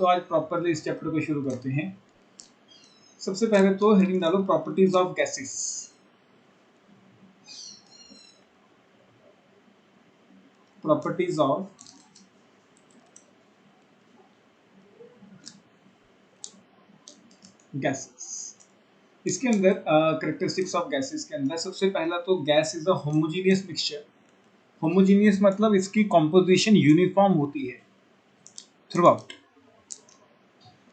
तो आज प्रॉपरली इस चैप्टर को शुरू करते हैं। सबसे पहले तो हेडिंग डालो properties of gases. Properties of gases. इसके अंदर कैरेक्टरिस्टिक्स ऑफ गैसेस के अंदर सबसे पहला तो gas is a homogeneous mixture. Homogeneous मतलब इसकी कॉम्पोजिशन यूनिफॉर्म होती है throughout.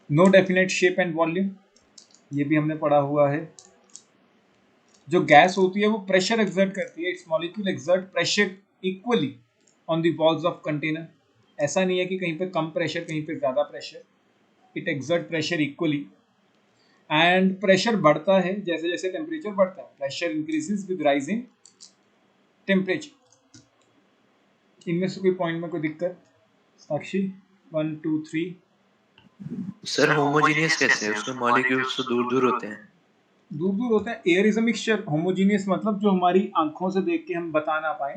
No definite shape and volume, ये भी हमने पढ़ा हुआ है। जो गैस होती है वो प्रेशर एक्सर्ट करती है, it's molecule exert pressure equally on the walls of container. ऐसा नहीं है कि कहीं पे कम प्रेशर कहीं पे ज़्यादा pressure, it exert pressure equally. And pressure बढ़ता है जैसे जैसे टेम्परेचर बढ़ता है, pressure increases with rising temperature. इनमें से कोई पॉइंट में कोई दिक्कत? साक्षी 1 2 3। सर होमोजीनियस कैसे है? उसमें मॉलिक्यूल्स तो दूर दूर होते हैं। दूर दूर होते हैं। Air is a mixture. Homogeneous मतलब जो हमारी आंखों से देख के हम बता ना पाए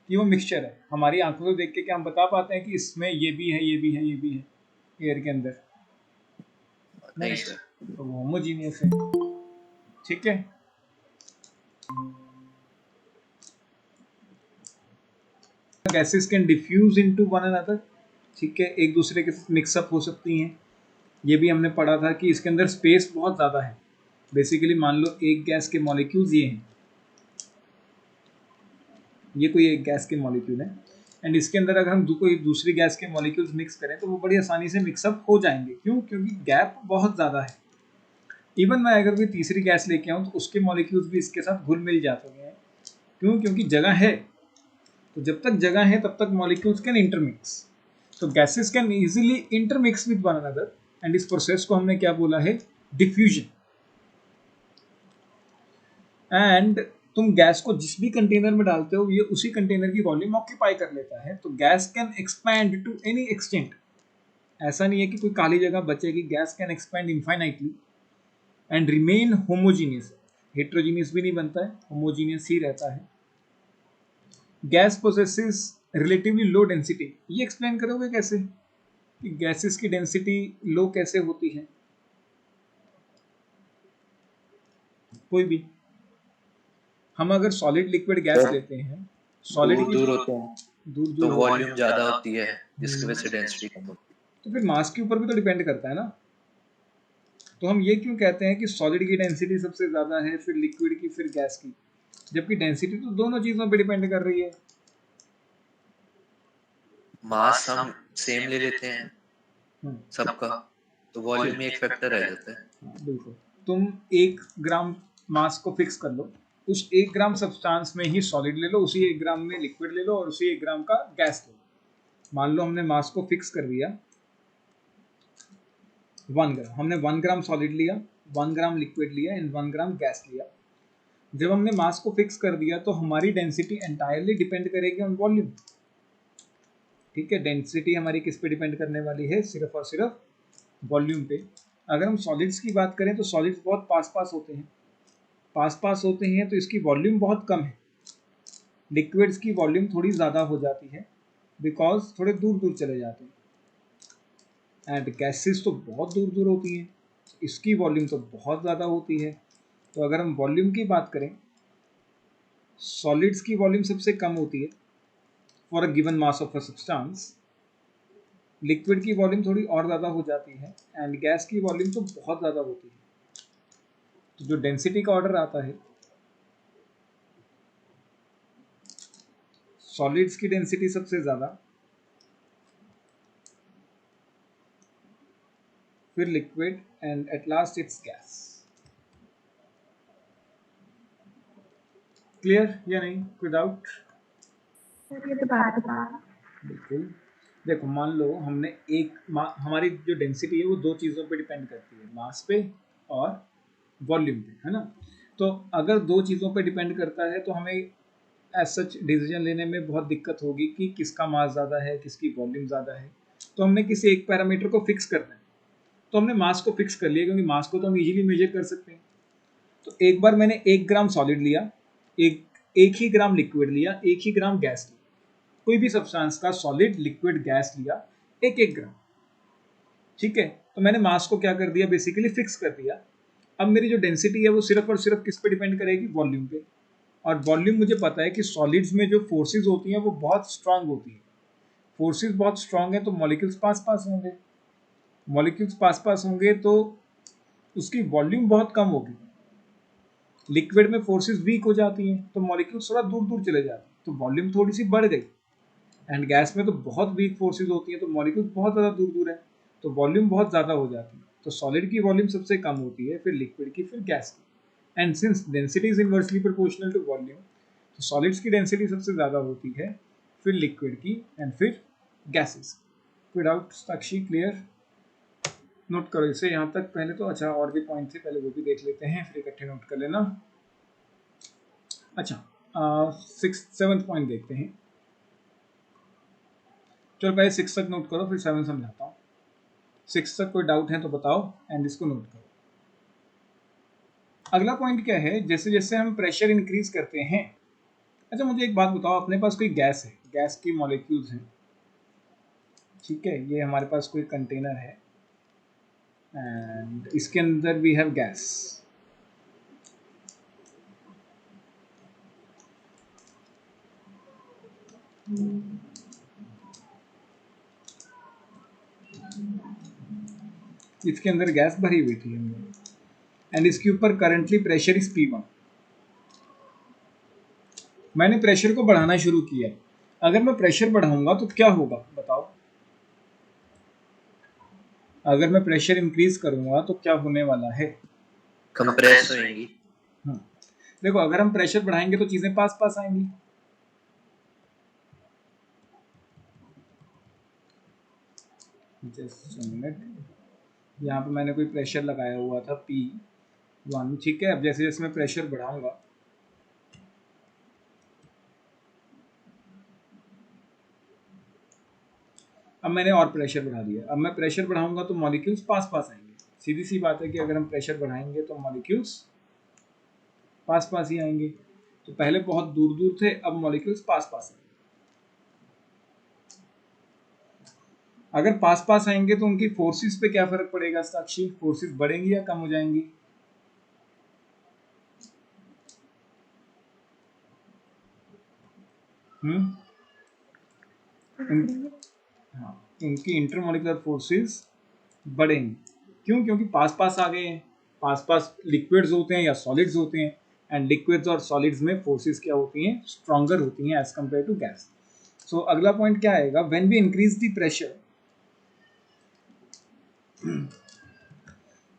कि वो मिक्सचर है। हमारी आंखों से देख के क्या हम बता पाते हैं कि इसमें ये भी है, ये भी है, ये भी है एयर के अंदर? नहीं सर। तो वो होमोजीनियस है। ठीक है। Gases can diffuse into one another. ठीक है, एक दूसरे के साथ मिक्सअप हो सकती हैं। ये भी हमने पढ़ा था कि इसके अंदर स्पेस बहुत ज़्यादा है। बेसिकली मान लो एक गैस के मॉलिक्यूल्स ये हैं, ये कोई एक गैस के मॉलिक्यूल है, एंड इसके अंदर अगर हम कोई दूसरी गैस के मॉलिक्यूल्स मिक्स करें तो वो बड़ी आसानी से मिक्सअप हो जाएंगे। क्यों? क्योंकि गैप बहुत ज़्यादा है। इवन मैं अगर कोई तीसरी गैस लेके आऊँ तो उसके मॉलिक्यूल्स भी इसके साथ घुल मिल जाते हैं। क्यों? क्योंकि जगह है। तो जब तक जगह है तब तक मॉलिक्यूल्स कैन इंटरमिक्स। तो gases can easily intermix with one another, and इस प्रोसेस को हमने क्या बोला है? डिफ्यूजन। एंड तुम गैस को जिस भी कंटेनर में डालते हो ये उसी कंटेनर की वॉल्यूम ऑक्यूपाई कर लेता है। तो gas can expand to any extent. ऐसा नहीं है कि कोई खाली जगह बचेगी। Gas can expand infinitely and remain homogeneous. Heterogeneous भी नहीं बनता है, होमोजीनियस ही रहता है। Gas possesses relatively low density. ये एक्सप्लेन करोगे कैसे कि गैसेस की डेंसिटी लो कैसे होती है? कोई भी। हम अगर सॉलिड लिक्विड गैस लेते हैं, सॉलिड दूर की दूर होते हैं दूर तो दूर वॉल्यूम ज्यादा होती है, जिसकी वजह से डेंसिटी कम होती है। तो फिर मास के ऊपर भी तो डिपेंड करता है ना। तो हम ये क्यों कहते हैं कि सॉलिड की डेंसिटी सबसे ज़्यादा है, फिर लिक्विड की, फिर गैस की, जबकि डेंसिटी तो दोनों चीज़ों पे डिपेंड कर रही है। मास हम सेम ले लेते हैं सबका, सबका, तो वॉल्यूम में एक फैक्टर रह जाता है। बिल्कुल। तुम 1 ग्राम मास को फिक्स कर लो, उस 1 ग्राम सब्सटेंस में ही सॉलिड ले लो, उसी 1 ग्राम में लिक्विड ले लो और उसी 1 ग्राम का गैस ले लो। मान लो हमने मास को फिक्स कर दिया 1 ग्राम। हमने 1 ग्राम सॉलिड लिया, 1 ग्राम लिक्विड लिया एंड 1 ग्राम गैस लिया। जब हमने मास को फिक्स कर दिया तो हमारी डेंसिटी एंटायरली डिपेंड करेगी ऑन वॉल्यूम। ठीक है, डेंसिटी हमारी किस पे डिपेंड करने वाली है? सिर्फ और सिर्फ वॉल्यूम पे। अगर हम सॉलिड्स की बात करें तो सॉलिड्स बहुत पास पास होते हैं। पास पास होते हैं तो इसकी वॉल्यूम बहुत कम है। लिक्विड्स की वॉल्यूम थोड़ी ज़्यादा हो जाती है बिकॉज थोड़े दूर दूर चले जाते हैं। एंड गैसेस तो बहुत दूर दूर होती हैं, इसकी वॉल्यूम तो बहुत ज़्यादा होती है। तो अगर हम वॉल्यूम की बात करें, सॉलिड्स की वॉल्यूम सबसे कम होती है for a given mass of a substance. Liquid की वॉल्यूम थोड़ी और ज़्यादा हो जाती है एंड गैस की वॉल्यूम तो बहुत ज़्यादा होती है। तो जो डेंसिटी का ऑर्डर आता है, सॉलिड्स की डेंसिटी सबसे ज़्यादा, फिर liquid and at last it's gas. Clear या नहीं? कोई डाउट? ये तो बात है। बिल्कुल। देखो मान लो हमने हमारी जो डेंसिटी है वो दो चीज़ों पे डिपेंड करती है, मास पे और वॉल्यूम पे, है ना। तो अगर दो चीज़ों पे डिपेंड करता है तो हमें एज सच डिसीजन लेने में बहुत दिक्कत होगी कि किसका मास ज़्यादा है, किसकी वॉल्यूम ज़्यादा है। तो हमने किसी एक पैरामीटर को फिक्स करना है। तो हमने मास को फिक्स कर लिया क्योंकि मास को तो हम इजीली मेजर कर सकते हैं। तो एक बार मैंने 1 ग्राम सॉलिड लिया, एक एक ही ग्राम लिक्विड लिया, एक ही ग्राम गैस लिया। कोई भी सब्सटेंस का सॉलिड लिक्विड गैस लिया 1-1 ग्राम। ठीक है, तो मैंने मास को क्या कर दिया, बेसिकली फिक्स कर दिया। अब मेरी जो डेंसिटी है वो सिर्फ और सिर्फ किस पे डिपेंड करेगी, वॉल्यूम पे। और वॉल्यूम मुझे पता है कि सॉलिड्स में जो फोर्सेस होती हैं वो बहुत स्ट्रांग होती हैं। फोर्सेस बहुत स्ट्रांग है तो मॉलिक्यूल्स पास पास होंगे, मॉलिक्यूल्स पास पास होंगे तो उसकी वॉल्यूम बहुत कम होगी। लिक्विड में फोर्सेस वीक हो जाती हैं तो मॉलिक्यूल्स थोड़ा दूर दूर चले जाते हैं, तो वॉल्यूम थोड़ी सी बढ़ गई। एंड गैस में तो बहुत वीक फोर्सेस होती हैं तो मॉलिक्यूल्स बहुत ज़्यादा दूर दूर है, तो वॉल्यूम बहुत ज़्यादा हो जाती है। तो सॉलिड की वॉल्यूम सबसे कम होती है, फिर लिक्विड की, फिर गैस की। And since density is inversely proportional to volume, तो सॉलिड्स की डेंसिटी सबसे ज़्यादा होती है, फिर लिक्विड की, एंड फिर gases. Without Sakshi clear? Note करो इसे यहाँ तक पहले तो। अच्छा, और भी पॉइंट थे, पहले वो भी देख लेते हैं, फिर इकट्ठे नोट कर लेना। अच्छा, 7th पॉइंट देखते हैं। चलो पहले 6 तक नोट करो, फिर 7 समझाता हूँ। 6 तक कोई डाउट है तो बताओ, एंड इसको नोट करो। अगला पॉइंट क्या है, जैसे जैसे हम प्रेशर इंक्रीज करते हैं। अच्छा मुझे एक बात बताओ, अपने पास कोई गैस है, गैस की मॉलिक्यूल्स हैं, ठीक है, ये हमारे पास कोई कंटेनर है एंड इसके अंदर वी हैव गैस। इसके अंदर गैस भरी हुई थी एंड इसके ऊपर करंटली प्रेशर इज P1। मैंने प्रेशर को बढ़ाना शुरू किया। अगर मैं प्रेशर बढ़ाऊंगा तो क्या होगा बताओ? अगर मैं प्रेशर इंक्रीज करूंगा तो क्या होने वाला है? कंप्रेस होएंगी। देखो, अगर हम प्रेशर बढ़ाएंगे तो चीजें पास पास आएंगी। जस्ट मिनट, यहाँ पे मैंने कोई प्रेशर लगाया हुआ था P1, ठीक है। अब जैसे जैसे मैं प्रेशर बढ़ाऊंगा, अब मैंने और प्रेशर बढ़ा दिया, अब मैं प्रेशर बढ़ाऊंगा तो मॉलिक्यूल्स पास पास आएंगे। सीधी सी बात है कि अगर हम प्रेशर बढ़ाएंगे तो मॉलिक्यूल्स पास पास ही आएंगे। तो पहले बहुत दूर दूर थे, अब मॉलिक्यूल्स पास पास आएंगे। अगर पास पास आएंगे तो उनकी फोर्सेस पे क्या फर्क पड़ेगा साक्षी? फोर्सेस बढ़ेंगी या कम हो जाएंगी? हाँ, इनकी इंटरमॉलिक्यूलर फोर्सेस बढ़ेंगी। क्यों? क्योंकि पास पास आ गए हैं। पास पास लिक्विड्स होते हैं या सॉलिड्स होते हैं, एंड लिक्विड्स और सॉलिड्स में फोर्सेस क्या होती हैं? स्ट्रॉन्गर होती हैं as compare to gas. So अगला पॉइंट क्या आएगा? When we increase the pressure,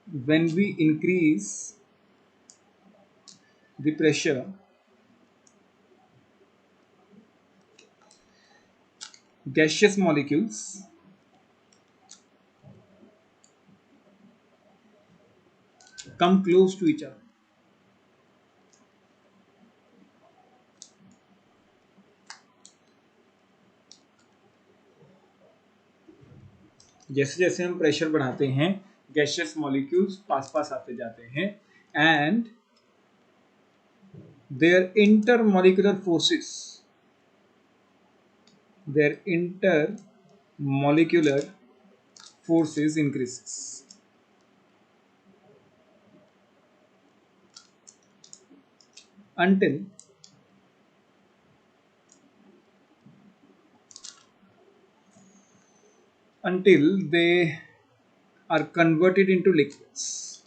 when we increase the pressure, gaseous molecules come close to each other. जैसे जैसे हम प्रेशर बढ़ाते हैं, गैशियस मॉलिक्यूल्स पास पास आते जाते हैं and their intermolecular forces, their intermolecular forces increases until they are converted into liquids.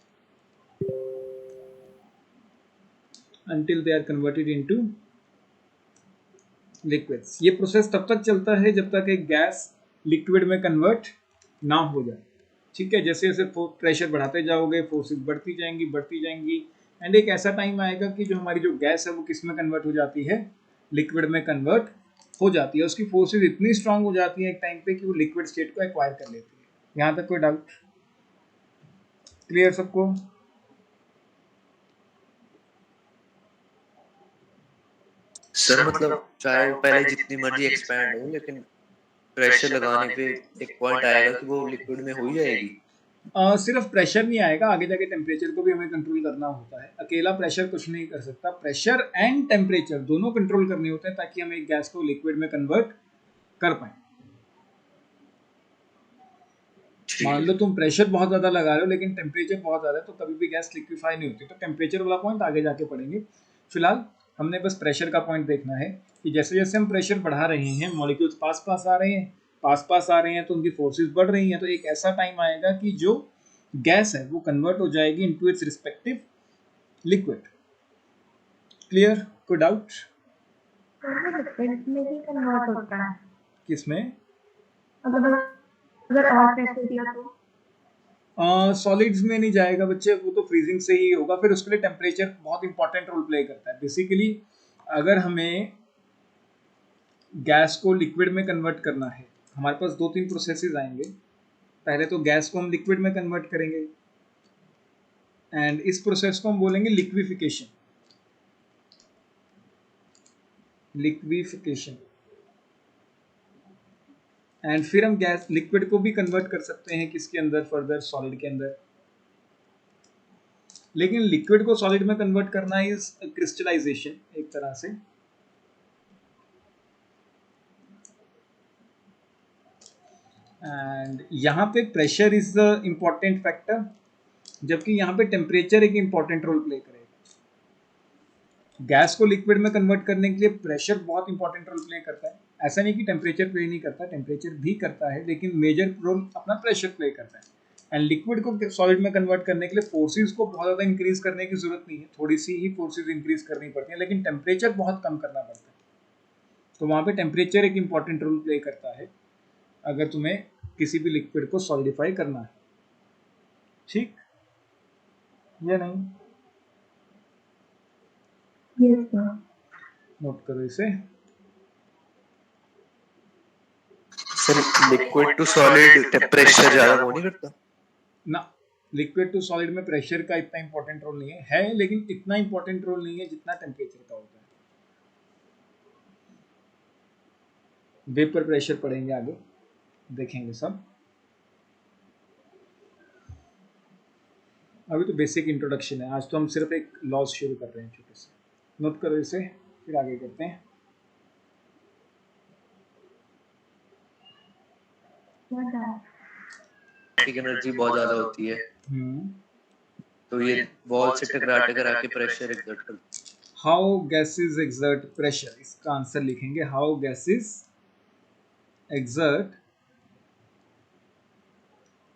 Until they are converted into liquids. ये process तब तक चलता है जब तक एक गैस लिक्विड में कन्वर्ट ना हो जाए, ठीक है। जैसे जैसे प्रेशर बढ़ाते जाओगे, फोर्सेस बढ़ती जाएंगी एंड एक ऐसा टाइम आएगा कि जो हमारी जो गैस है वो किस में कन्वर्ट हो जाती है? लिक्विड में कन्वर्ट हो जाती है। उसकी फोर्सेस इतनी स्ट्रांग हो जाती है एक टाइम पे कि वो लिक्विड स्टेट को एक्वायर कर लेती है। यहाँ तक कोई डाउट? क्लियर सबको? सर मतलब चाहे वो पहले जितनी मर्जी एक्सपैंड हो, लेकिन प्रेशर लगाने पे एक पॉइंट आएगा कि वो लिक्विड में हो ही जाएगी। सिर्फ प्रेशर नहीं आएगा, आगे जाके टेम्परेचर को भी हमें कंट्रोल करना होता है। अकेला प्रेशर कुछ नहीं कर सकता, प्रेशर एंड टेम्परेचर दोनों कंट्रोल करने होते हैं ताकि हम एक गैस को लिक्विड में कन्वर्ट कर पाए। ठीक मान है। लो तुम प्रेशर बहुत ज़्यादा लगा रहे हो लेकिन टेम्परेचर बहुत ज़्यादा है, तो कभी भी गैस लिक्विफाई नहीं होती। तो टेम्परेचर वाला पॉइंट आगे जाके पढ़ेंगे। फिलहाल हमने बस प्रेशर का पॉइंट देखना है कि जैसे जैसे हम प्रेशर बढ़ा रहे हैं, मॉलिक्यूल्स पास पास आ रहे हैं, तो उनकी फोर्सेस बढ़ रही हैं। तो एक ऐसा टाइम आएगा कि जो गैस है वो कन्वर्ट हो जाएगी into its respective liquid. Clear? कोई डाउट? सर वो लिक्विड में ही कन्वर्ट होता है, किसमें? मतलब अगर और प्रेशर दिया तो? सॉलिड्स में नहीं जाएगा बच्चे, वो तो फ्रीजिंग से ही होगा। फिर उसके लिए टेम्परेचर बहुत इंपॉर्टेंट रोल प्ले करता है। बेसिकली अगर हमें गैस को लिक्विड में कन्वर्ट करना है, हमारे पास 2-3 प्रोसेसेस आएंगे। पहले तो गैस को हम लिक्विड में कन्वर्ट करेंगे एंड इस प्रोसेस को हम बोलेंगे लिक्विफिकेशन। एंड फिर हम गैस लिक्विड को भी कन्वर्ट कर सकते हैं किसके अंदर, फर्दर सॉलिड के अंदर। लेकिन लिक्विड को सॉलिड में कन्वर्ट करना इज क्रिस्टलाइजेशन एक तरह से। एंड यहाँ पे pressure is the important factor, जबकि यहाँ पे टेम्परेचर एक इम्पॉर्टेंट रोल प्ले करेगा। गैस को लिक्विड में कन्वर्ट करने के लिए प्रेशर बहुत इंपॉर्टेंट रोल प्ले करता है। ऐसा नहीं कि टेम्परेचर प्ले नहीं करता, टेम्परेचर भी करता है, लेकिन मेजर रोल अपना प्रेशर प्ले करता है। एंड लिक्विड को सॉलिड में कन्वर्ट करने के लिए फोर्सेस को बहुत ज़्यादा इंक्रीज करने की जरूरत नहीं है, थोड़ी सी ही फोर्सेस इंक्रीज करनी पड़ती है, लेकिन टेम्परेचर बहुत कम करना पड़ता है। तो वहाँ पे टेम्परेचर एक इंपॉर्टेंट रोल प्ले करता है अगर तुम्हें किसी भी लिक्विड को सॉलिडिफाई करना है। ठीक या नहीं? Yes sir. नोट करो इसे। Sir liquid to solid temperature ज्यादा वो नहीं करता ना, लिक्विड टू सॉलिड में प्रेशर का इतना इंपॉर्टेंट रोल नहीं है, लेकिन इतना इंपॉर्टेंट रोल नहीं है जितना टेम्परेचर का होता है। वेपर प्रेशर पढ़ेंगे आगे, देखेंगे सब। अभी तो बेसिक इंट्रोडक्शन है, आज तो हम सिर्फ एक लॉज शुरू कर रहे हैं छोटे से। नोट करो इसे, फिर आगे करते हैं। किनेटिक एनर्जी बहुत ज्यादा होती है, तो ये वॉल से टकरा टकरा के प्रेशर एक्सर्ट करता है। हाउ गैसेस एक्सर्ट प्रेशर, इसका आंसर लिखेंगे हाउ गैसेस एक्सर्ट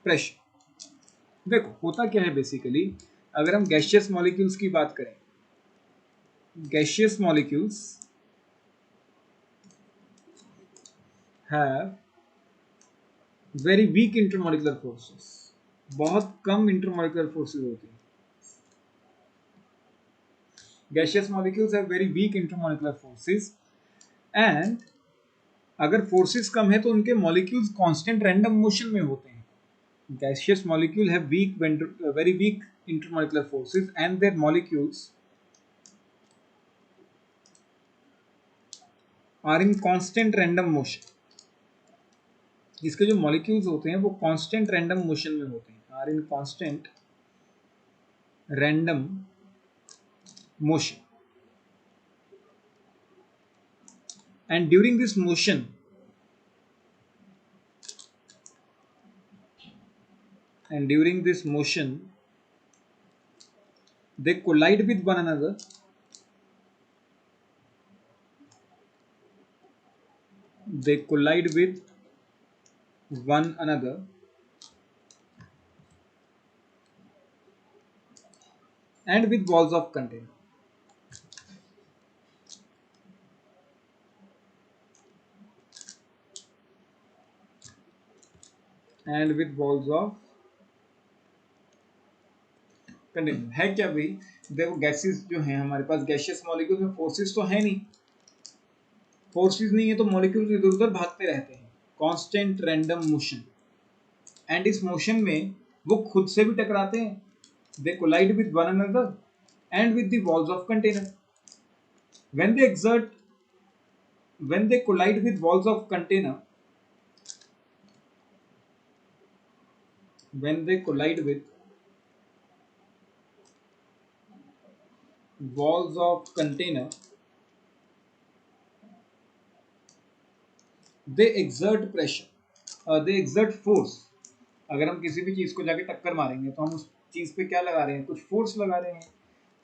प्रेशर। देखो होता क्या है बेसिकली, अगर हम गैशियस मॉलिक्यूल्स की बात करें, gaseous molecules have very weak intermolecular forces, बहुत कम इंटरमॉलिक्यूलर फोर्सेस होती हैं। Gaseous molecules have very weak intermolecular forces, and अगर फोर्सेस कम है तो उनके मॉलिक्यूल्स कांस्टेंट रैंडम मोशन में होते हैं। Gaseous molecule have very weak intermolecular forces and their molecules are in constant random motion. इसके जो molecules होते हैं वो constant random motion में होते हैं, are in constant random motion. And during this motion, they collide with one another. And with walls of container. Container है क्या भाई? देखो गैसेस जो हैं हमारे पास, गैसियस मॉलिक्यूल में फोर्सेस तो है नहीं, फोर्सेस नहीं है तो मॉलिक्यूल्स इधर उधर भागते रहते हैं, कांस्टेंट रैंडम मोशन। एंड इस मोशन में वो खुद से भी टकराते हैं, they collide with one another and with the walls of container. when they collide with walls of container, when they collide with walls of container, they exert pressure, they exert force अगर हम किसी भी चीज को जाके टक्कर मारेंगे तो हम उस चीज पे क्या लगा रहे हैं, कुछ फोर्स लगा रहे हैं,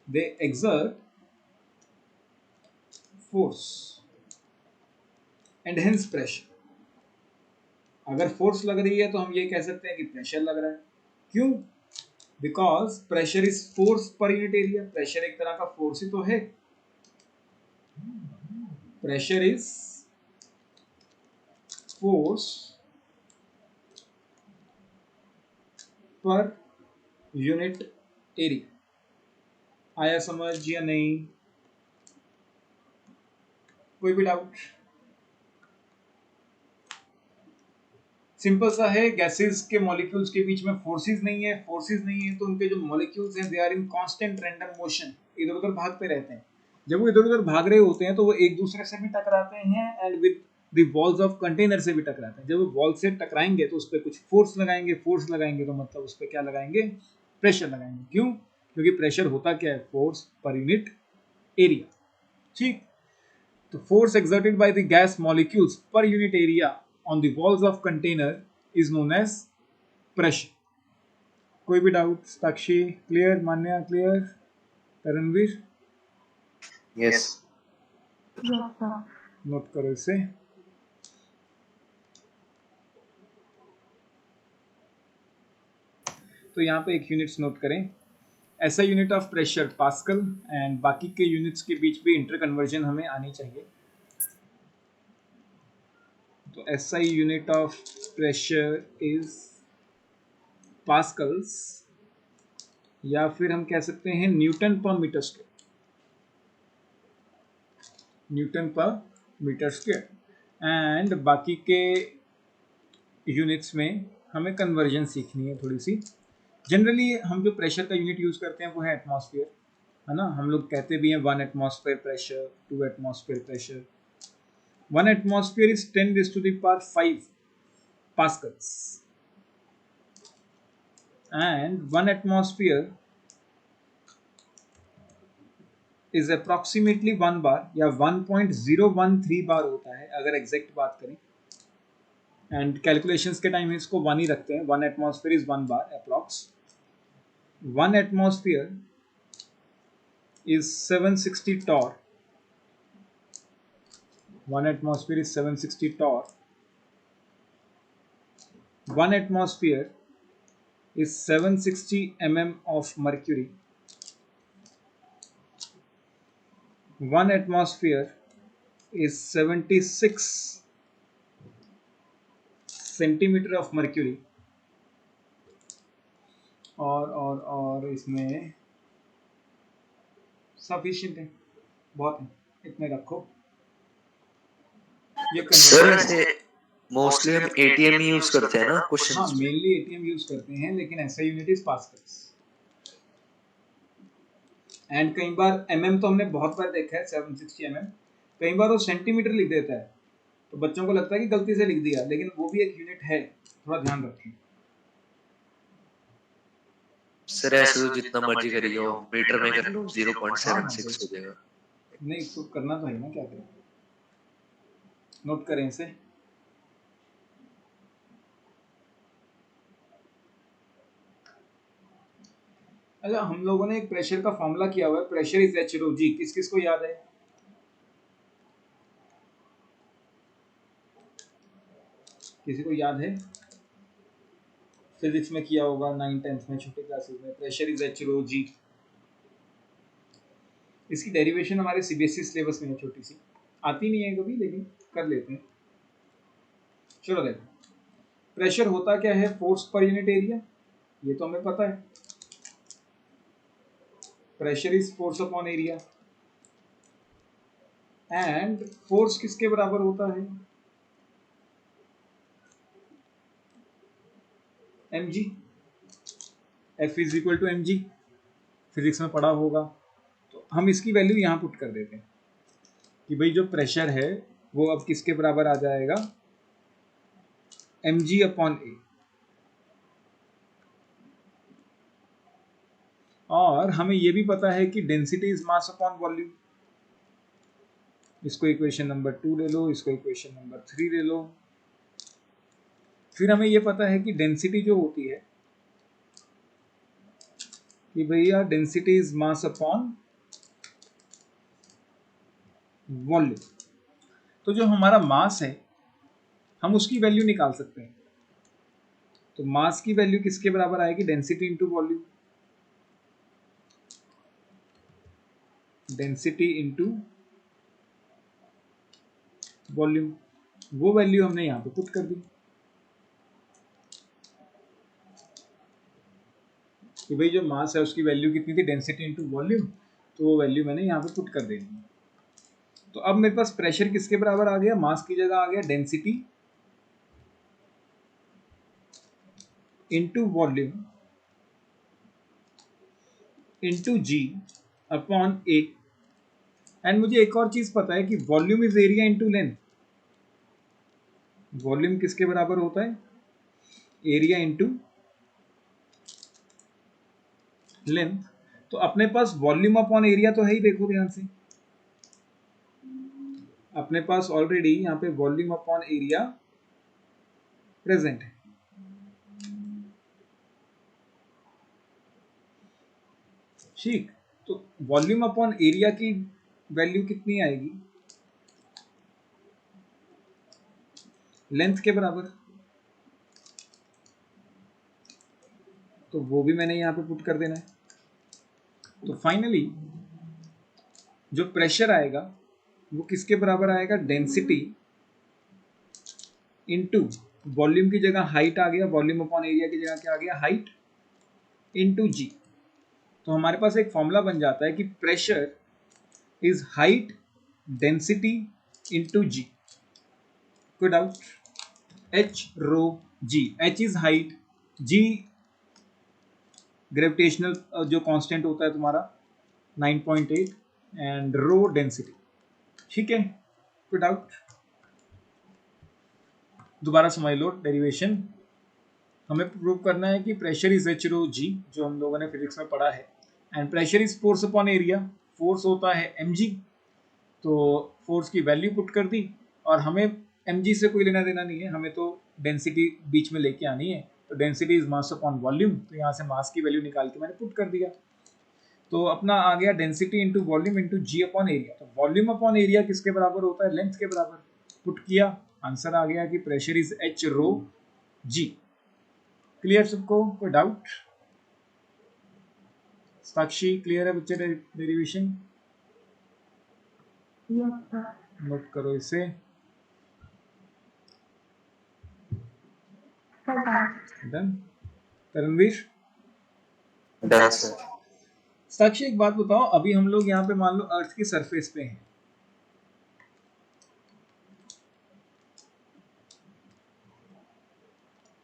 they exert force and hence pressure. अगर फोर्स लग रही है तो हम ये कह सकते हैं कि प्रेशर लग रहा है। क्यों? Because pressure is force per unit area. Pressure एक तरह का फोर्स ही तो है। Pressure is force per unit area. आया समझ या नहीं? कोई भी डाउट? सिंपल सा है, गैसेस के मॉलिक्यूल्स के बीच में फोर्सेस नहीं है। फोर्सेस नहीं है तो उनके जो मॉलिक्यूल्स हैं they are in constant random motion, इधर उधर भागते रहते हैं। जब वो इधर उधर भाग रहे होते हैं तो वो एक दूसरे से भी टकराते हैं and with the walls of container से भी टकराते हैं। जब वो वॉल से टकराएंगे तो उस पर कुछ फोर्स लगाएंगे। फोर्स लगाएंगे तो मतलब उस पर क्या लगाएंगे, प्रेशर लगाएंगे। क्यों? क्योंकि प्रेशर होता क्या है, फोर्स पर यूनिट एरिया। ठीक, तो force exerted by the gas molecules per unit area on the walls of container is known as pressure. कोई भी doubt? Sakshi clear, Manya clear, Taranveer? Yes yes sir. Note करो इसे। तो यहाँ पे एक यूनिट्स नोट करें। ऐसा unit of pressure pascal and बाकी के यूनिट्स के बीच भी इंटर कन्वर्जन हमें आनी चाहिए। तो ऐसा unit of pressure is pascals, या फिर हम कह सकते हैं newton per metre square. Newton per metre square. And बाकी के यूनिट्स में हमें कन्वर्जन सीखनी है थोड़ी सी। जनरली हम जो प्रेशर का यूनिट यूज करते हैं वो है एटमॉस्फेयर, है ना। हम लोग कहते भी हैं 1 atmosphere pressure, 2 atmosphere pressure. 1 atmosphere is 10⁵ pascals and 1 atmosphere is approximately 1 bar या 1.013 बार होता है अगर एग्जैक्ट बात करें। एंड कैलकुलेशंस के टाइम इसको 1 ही रखते हैं। 1 atmosphere is 1 bar approx. 1 atmosphere is 760 torr. 1 atmosphere is 760 torr. 1 atmosphere is 760 mm of mercury. 1 atmosphere is 76 centimeter of mercury. और इसमें सफिशिएंट है, बहुत है, इतने रखो। ये सर ऐसे मोस्टली हम एटीएम ही यूज करते हैं ना हाँ, क्वेश्चंस में। मेनली एटीएम यूज करते हैं, लेकिन ऐसा यूनिट इज पास्कल्स। एंड कई बार एमएम तो हमने बहुत बार देखा है, 760 mm। कई बार वो सेंटीमीटर लिख देता है तो बच्चों को लगता है कि गलती से लिख दिया, लेकिन वो भी एक यूनिट है, थोड़ा ध्यान रखें। सर ऐसे तो जितना मर्जी करिए हो, मीटर में कर लो 0.76 हो जाएगा। नहीं तो करना तो है ना, क्या करें। नोट करें इसे। अच्छा, हम लोगों ने एक प्रेशर का फॉर्मूला किया हुआ है, प्रेशर इज एच रो जी। किस किस को याद है? किसी को याद है? फिजिक्स में किया होगा 9th 10th में, छोटे क्लासेस में। प्रेशर इज एच रो जी। इसकी डेरिवेशन हमारे सीबीएसई सिलेबस में है, छोटी सी, आती नहीं है कभी, लेकिन कर लेते हैं। चलो देखो, प्रेशर होता क्या है, फोर्स पर यूनिट एरिया, ये तो हमें पता है। Pressure is force upon area. And force किसके बराबर होता है, mg। F is equal to mg, physics में पढ़ा होगा। तो हम इसकी वैल्यू यहाँ पुट कर देते हैं कि भाई जो प्रेशर है वो अब किसके बराबर आ जाएगा, mg अपॉन a। और हमें ये भी पता है कि density is mass upon volume. इसको इक्वेशन नंबर 2 ले लो, इसको इक्वेशन नंबर 3 ले लो। फिर हमें ये पता है कि डेंसिटी जो होती है कि भैया density is mass upon volume. तो जो हमारा मास है हम उसकी वैल्यू निकाल सकते हैं। तो मास की वैल्यू किसके बराबर आएगी? Density into volume. Density into volume, वो वैल्यू हमने यहाँ पे पुट कर दी कि भाई जो मास है उसकी वैल्यू कितनी थी? Density into volume. तो वो वैल्यू मैंने यहाँ पे पुट कर दी। तो अब मेरे पास प्रेशर किसके बराबर आ गया? मास की जगह आ गया density into volume into G upon A. And मुझे एक और चीज पता है कि volume is area into length. Volume किसके बराबर होता है? Area into length. तो अपने पास वॉल्यूम अपॉन एरिया तो है ही, देखो ध्यान से, अपने पास ऑलरेडी यहाँ पे वॉल्यूम अपॉन एरिया प्रेजेंट है। ठीक, तो वॉल्यूम अपॉन एरिया की वैल्यू कितनी आएगी? लेंथ के बराबर। तो वो भी मैंने यहाँ पे पुट कर देना है। तो फाइनली जो प्रेशर आएगा वो किसके बराबर आएगा? डेंसिटी इंटू वॉल्यूम की जगह हाइट आ गया, वॉल्यूम अपॉन एरिया की जगह क्या आ गया? Height into G. तो हमारे पास एक फॉर्मूला बन जाता है कि pressure is height density into G. कोई doubt? H rho G. H is height, G gravitational जो कांस्टेंट होता है तुम्हारा 9.8 एंड रो डेंसिटी। ठीक है, कोई डाउट? दोबारा समझ लो डेरिवेशन। हमें प्रूव करना है कि प्रेशर इज एच रो जी, जो हम लोगों ने फिजिक्स में पढ़ा है, and pressure is force upon area. Force होता है एम जी। तो फोर्स की वैल्यू पुट कर दी और हमें एम जी से कोई लेना देना नहीं है, हमें तो डेंसिटी बीच में लेके आनी है। तो density is mass upon volume, तो यहाँ से मास की वैल्यू निकाल के मैंने पुट कर दिया। तो अपना आ गया density into volume into G upon area. तो वॉल्यूम अपॉन एरिया किसके बराबर होता है? लेंथ के बराबर। पुट किया, आंसर आ गया कि pressure is H rho G. Clear सबको? कोई डाउट? साक्षी क्लियर है बच्चे डेरिवेशन? Yes sir. नोट करो इसे। Sir done. Done. Taranveer? Done sir. Sakshi एक बात बताओ, अभी हम लोग यहाँ पे मान लो अर्थ की सरफेस पे हैं,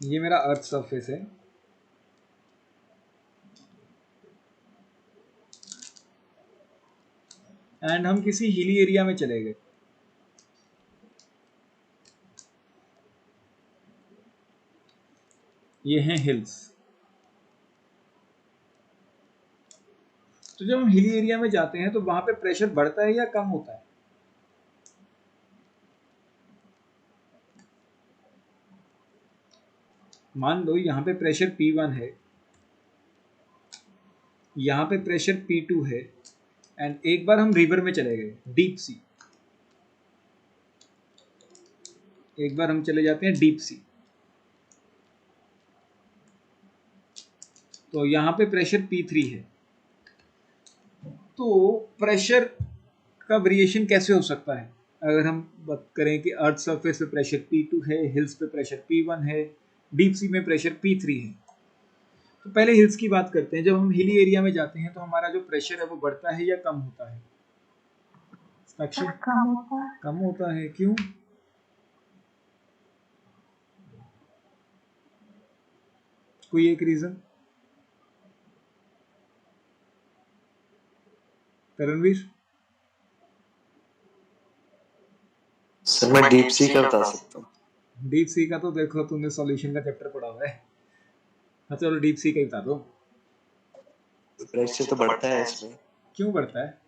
ये मेरा अर्थ सरफेस है, एंड हम किसी हिली एरिया में चले गए। ये हैं हिल्स। तो जब हम हिली एरिया में जाते हैं तो वहां पे प्रेशर बढ़ता है या कम होता है? मान लो यहाँ पे प्रेशर P1 है, यहाँ पे प्रेशर P2 है, एंड एक बार हम रिवर में चले गए, डीप सी। एक बार हम चले जाते हैं डीप सी, तो यहाँ पे प्रेशर P3 है। तो प्रेशर का वेरिएशन कैसे हो सकता है? अगर हम बात करें कि अर्थ सरफेस पे प्रेशर P2 है, हिल्स पे प्रेशर P1 है, डीप सी में प्रेशर P3 है। तो पहले हिल्स की बात करते हैं। जब हम हिली एरिया में जाते हैं तो हमारा जो प्रेशर है वो बढ़ता है या कम होता है? साक्षी? सर कम होता है। कम होता है। क्यों? कोई एक रीजन? तरणवीर? सर मैं डीप सी का बता सकता हूँ। डीप सी का तो देखो तुमने सॉल्यूशन का चैप्टर पढ़ा हुआ है। हाँ चलो डीप सी का ही बता दो। प्रेशर तो बढ़ता है इसमें। क्यों बढ़ता है?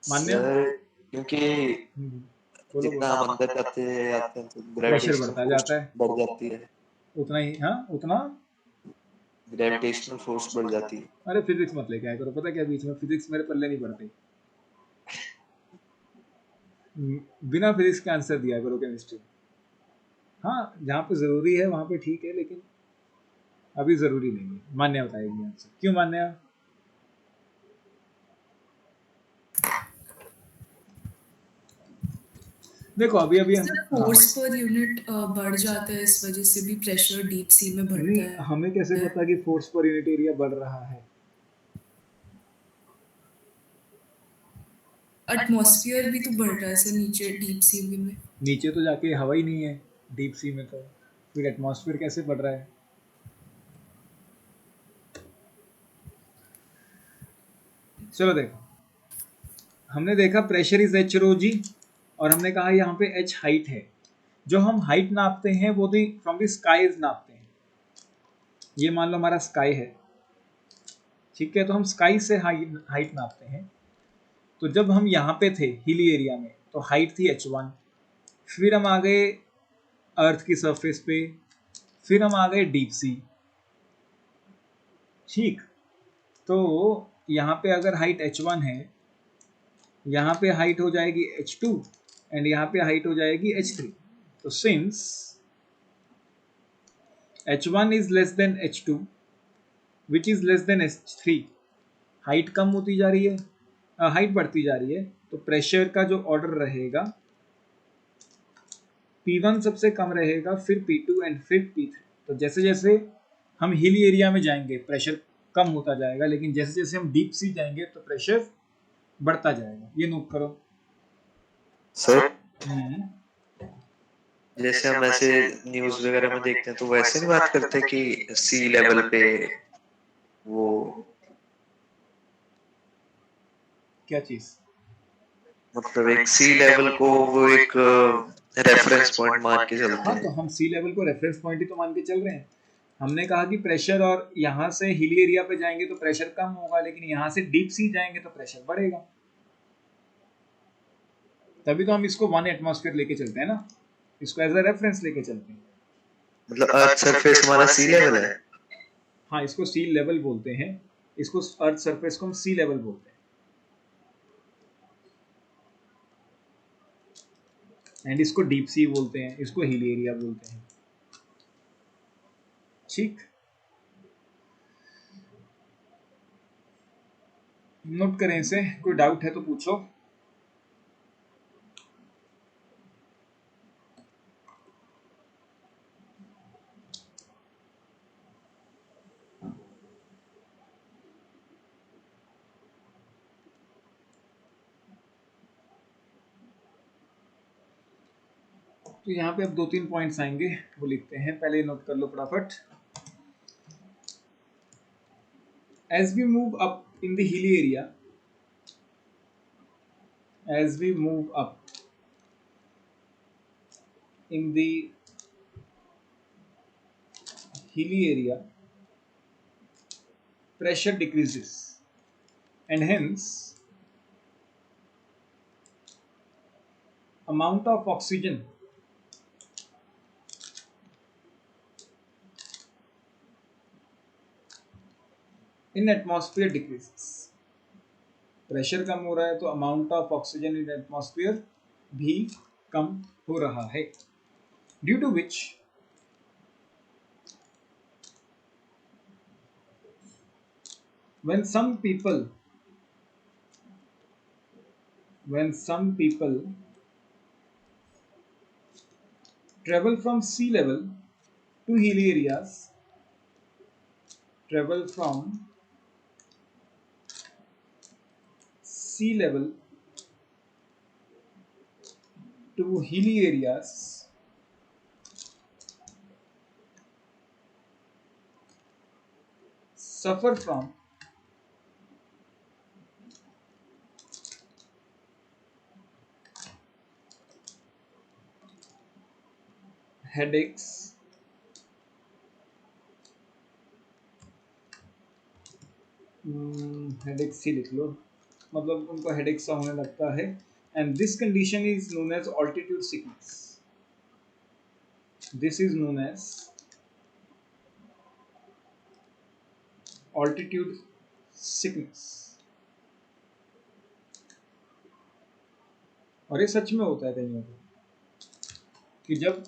मान्य? सर क्योंकि बोलो जितना बोलो। हम अंदर जाते हैं तो प्रेशर ग्रेविटेशनल बढ़ता फोर्स जाता है, बढ़ जाती है, उतना ही, हाँ उतना। ग्रेविटेशनल फोर्स बढ़ जाती है। अरे फिजिक्स मत लेके आया करो, पता क्या बीच में फिजिक्स मेरे पल्ले नहीं पड़ती। बिना फिजिक्स के आंसर दिया करो केमिस्ट्री। हाँ जहाँ पे ज़रूरी है वहाँ पे ठीक है, लेकिन अभी ज़रूरी नहीं है। मान्या बताएगी आंसर, क्यों मान्या? देखो अभी अभी हम, सर हाँ फोर्स पर यूनिट बढ़ जाता है, इस वजह से भी प्रेशर डीप सी में बढ़ता नहीं, है। हमें कैसे पता कि फोर्स पर यूनिट एरिया बढ़ रहा है? एटमॉस्फेयर भी तो बढ़ रहा है सर नीचे डीप सी में। नीचे तो जाके हवा ही नहीं है डीप सी में, तो फिर एटमॉस्फेयर कैसे बढ़ रहा है? चलो देखो, हमने देखा प्रेशर इज एच रो जी, और हमने कहा यहाँ पे एच हाइट है। जो हम हाइट नापते हैं वो भी फ्रॉम द स्काईज नापते हैं। ये मान लो हमारा स्काई है, ठीक है, तो हम स्काई से हाइट नापते हैं। तो जब हम यहाँ पे थे हिली एरिया में तो हाइट थी h1, फिर हम आ गए अर्थ की सरफेस पे, फिर हम आ गए डीप सी, ठीक। तो यहाँ पे अगर हाइट h1 है, यहाँ पे हाइट हो जाएगी h2 एंड यहाँ पे हाइट हो जाएगी h3। तो since h1 is less than h2 which is less than h3, height कम होती जा रही है, हाइट बढ़ती जा रही है, तो प्रेशर का जो ऑर्डर रहेगा P1 सबसे कम रहेगा, फिर P2 एंड फिर P3। तो जैसे जैसे हम हिली एरिया में जाएंगे प्रेशर कम होता जाएगा, लेकिन जैसे जैसे हम डीप सी जाएंगे तो प्रेशर बढ़ता जाएगा। ये नोट करो। सर हम्म, जैसे हम ऐसे न्यूज वगैरह में देखते हैं तो वैसे नहीं बात करते कि सी लेवल पे वो क्या चीज? मतलब एक सी लेवल को वो एक रेफरेंस पॉइंट मान के चलते हाँ तो हैं। हम सी लेवल को रेफरेंस पॉइंट ही तो मान के चल रहे हैं। हमने कहा कि प्रेशर, और यहाँ से हिली एरिया पे जाएंगे तो प्रेशर कम होगा, लेकिन यहाँ से डीप सी जाएंगे तो प्रेशर बढ़ेगा। तभी तो हम इसको 1 एटमॉस्फेयर लेके चलते हैं ना, इसको एज अ रेफरेंस लेके चलते हैं। मतलब अर्थ सरफेस हमारा सी लेवल है। हाँ इसको सी लेवल बोलते हैं, इसको अर्थ सरफेस को हम सी लेवल बोलते हैं, एंड इसको डीप सी बोलते हैं, इसको हिली एरिया बोलते हैं, ठीक। नोट करें इसे, कोई डाउट है तो पूछो। तो यहाँ पे अब 2-3 पॉइंट्स आएंगे, वो लिखते हैं, पहले नोट कर लो फटाफट। As we move up in the hilly area, as we move up in the hilly area, pressure decreases, and hence amount of oxygen in atmosphere decreases। Pressure कम हो रहा है तो amount of oxygen in atmosphere भी कम हो रहा है, due to which when some people travel from sea level to hilly areas, travel from sea level to hilly areas, suffer from headaches, headaches ही लिख लो, मतलब उनको हेडेक्स सा होने लगता है, and this condition is known as altitude sickness. This is known as altitude sickness. और ये सच में होता है कईयों को कि जब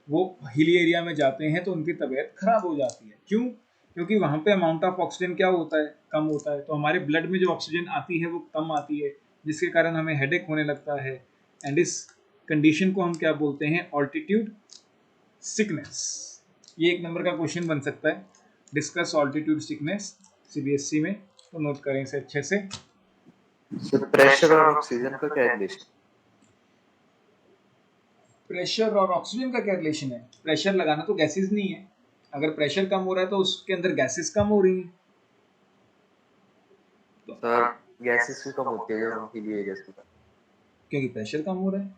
वो हिली एरिया में जाते हैं तो उनकी तबीयत खराब हो जाती है। क्यों? क्योंकि वहाँ पे अमाउंट ऑफ ऑक्सीजन क्या होता है, कम होता है, तो हमारे ब्लड में जो ऑक्सीजन आती है वो कम आती है, जिसके कारण हमें हेडेक होने लगता है। एंड इस कंडीशन को हम क्या बोलते हैं? Altitude sickness. ये 1 नंबर का क्वेश्चन बन सकता है, डिस्कस ऑल्टीट्यूड सिकनेस सीबीएसई में, तो नोट करें इसे अच्छे से। प्रेशर और ऑक्सीजन का क्या रिलेशन? प्रेशर और ऑक्सीजन का क्या रिलेशन है? प्रेशर लगाना तो गैसेस नहीं है, अगर प्रेशर कम हो रहा है तो उसके अंदर गैसेस कम हो रही हैं। सर गैसेस भी कम होती है जब हम हिली एरिया से, क्योंकि प्रेशर कम हो रहा है।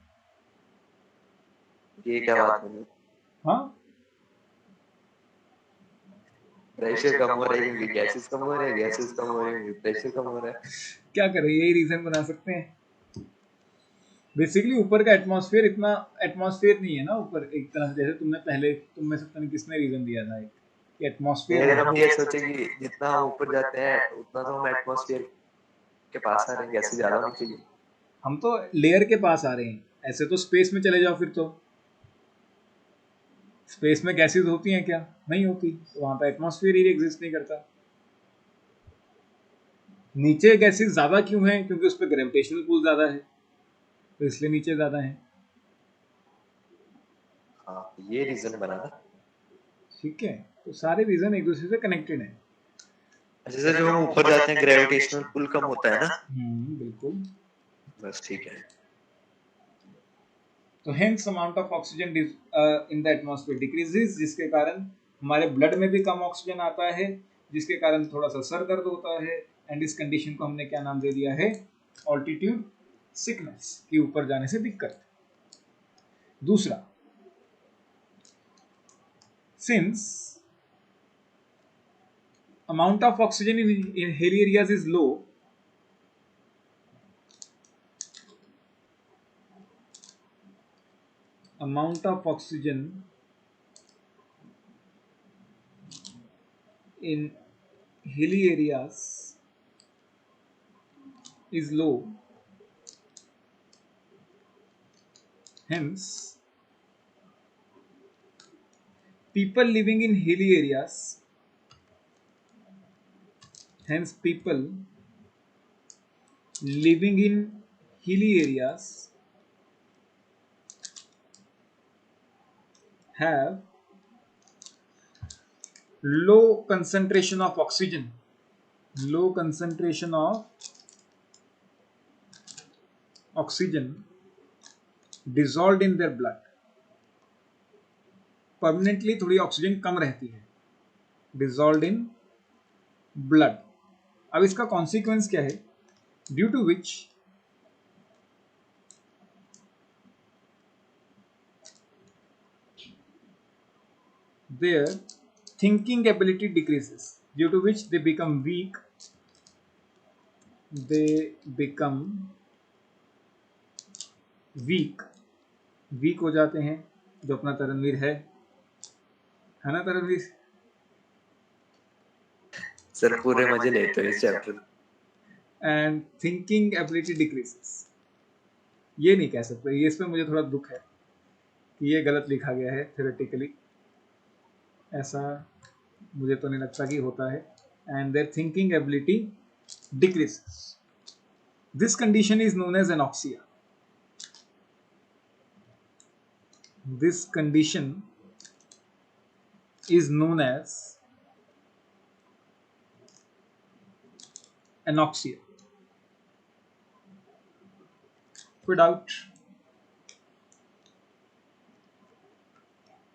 ये क्या बात है? हाँ, प्रेशर कम हो रहा है क्योंकि गैसेस कम हो रहे हैं, गैसेस कम हो रहे हैं क्योंकि प्रेशर कम हो रहा है। क्या करें, यही रीजन बना सकते हैं। बेसिकली ऊपर का एटमॉस्फेयर इतना एटमॉस्फेयर नहीं है ना ऊपर, एक तरह से जैसे तुम में से पता नहीं किसने रीजन दिया था कि एटमॉस्फेयर। अगर हम ये सोचे कि जितना हम ऊपर जाते हैं उतना तो हम एटमॉस्फेयर के पास आ रहे हैं, गैसेस ज्यादा होनी चाहिए। हम तो लेयर के पास आ रहे हैं, ऐसे तो स्पेस में चले जाओ, फिर तो स्पेस में गैसेस होती हैं क्या? नहीं होती, तो वहां पे एटमॉस्फेयर ही एग्जिस्ट नहीं करता। नीचे गैसेस ज्यादा क्यों हैं? क्योंकि उस पर ग्रेविटेशनल पुल ज्यादा है, तो इसलिए नीचे ज्यादा है। हाँ, ये रीजन बना ना। ठीक है, तो सारे रीजन एक दूसरे से कनेक्टेड हैं। जैसे जो हम ऊपर जाते हैं ग्रेविटेशनल पुल कम होता है ना। बिल्कुल, बस ठीक है। तो hence amount of oxygen in the atmosphere decreases, जिसके कारण हमारे ब्लड में भी कम ऑक्सीजन आता है, जिसके कारण थोड़ा सा सर दर्द होता है। एंड इस कंडीशन को हमने क्या नाम दे दिया है? ऑल्टीट्यूड सिकनेस, कि ऊपर जाने से दिक्कत। दूसरा, since amount of oxygen in hilly areas is low, amount of oxygen in hilly areas is low, hence people living in hilly areas, people living in hilly areas have low concentration of oxygen, low concentration of oxygen dissolved in their blood. Permanently थोड़ी oxygen कम रहती है, dissolve in blood. अब इसका consequence क्या है? Due to which their thinking ability decreases, due to which they become weak, weak हो जाते हैं। जो अपना तरणवीर है ना तरणवीर? सर पूरे मजे लेते हैं इस chapter. And thinking ability decreases, ये नहीं कह सकते, ये इसमें मुझे थोड़ा दुख है कि ये गलत लिखा गया है थ्योरेटिकली, ऐसा मुझे तो नहीं लगता कि होता है। And their thinking ability decreases, this condition is known as anoxia. This condition is known as anoxia. कोई डाउट?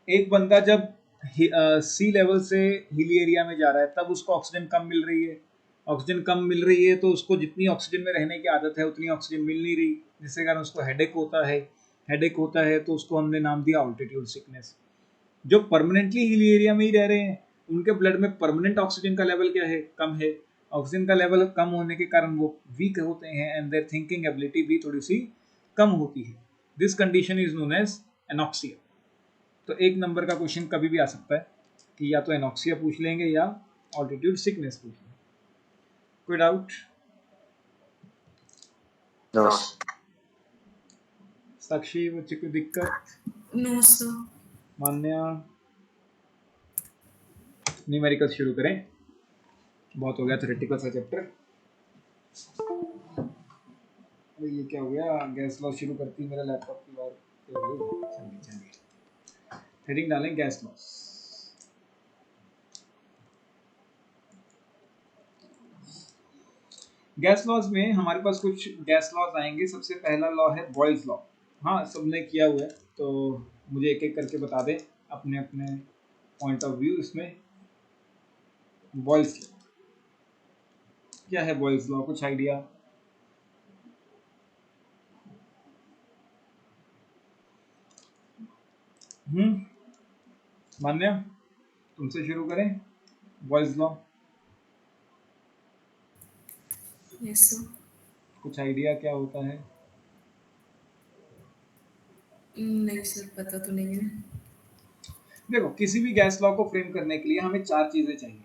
एक बंदा जब सी लेवल से हिली एरिया में जा रहा है तब उसको ऑक्सीजन कम मिल रही है, तो उसको जितनी ऑक्सीजन में रहने की आदत है उतनी ऑक्सीजन मिल नहीं रही, जिसके कारण उसको हेडेक होता है, तो उसको हमने नाम दिया ऑल्टीट्यूड सिकनेस। जो परमानेंटली हिली एरिया में ही रह रहे हैं उनके ब्लड में परमानेंट ऑक्सीजन का लेवल क्या है? कम है। ऑक्सीजन का लेवल कम होने के कारण वो वीक होते हैं एंड देयर थिंकिंग एबिलिटी भी थोड़ी सी कम होती है, this condition is known as anoxia. तो 1 नंबर का क्वेश्चन कभी भी आ सकता है कि या तो एनॉक्सिया पूछ लेंगे या ऑल्टीट्यूड सिकनेस पूछ लेंगे। कोई डाउट? नो साक्षी, बच्चे को दिक्कत? No sir. मान्या, न्यूमेरिकल शुरू करें, बहुत हो गया थ्योरेटिकल सा चैप्टर। अरे ये क्या हो गया, गैस लॉस शुरू करती मेरा लैपटॉप की बार। हेडिंग डालें गैस लॉस। गैस लॉस में हमारे पास कुछ गैस लॉस आएंगे। सबसे पहला लॉ है बॉयल्स लॉ। हाँ, सबने किया हुआ है तो मुझे एक एक करके बता दें अपने अपने पॉइंट ऑफ व्यू। इसमें बॉयल्स लॉ क्या है? बॉयल्स लॉ कुछ आइडिया? मान्या, तुमसे शुरू करें। Boyle's law yes sir. कुछ आइडिया क्या होता है? नहीं सर, पता तो नहीं है। देखो, किसी भी गैस लॉ को फ्रेम करने के लिए हमें 4 चीजें चाहिए।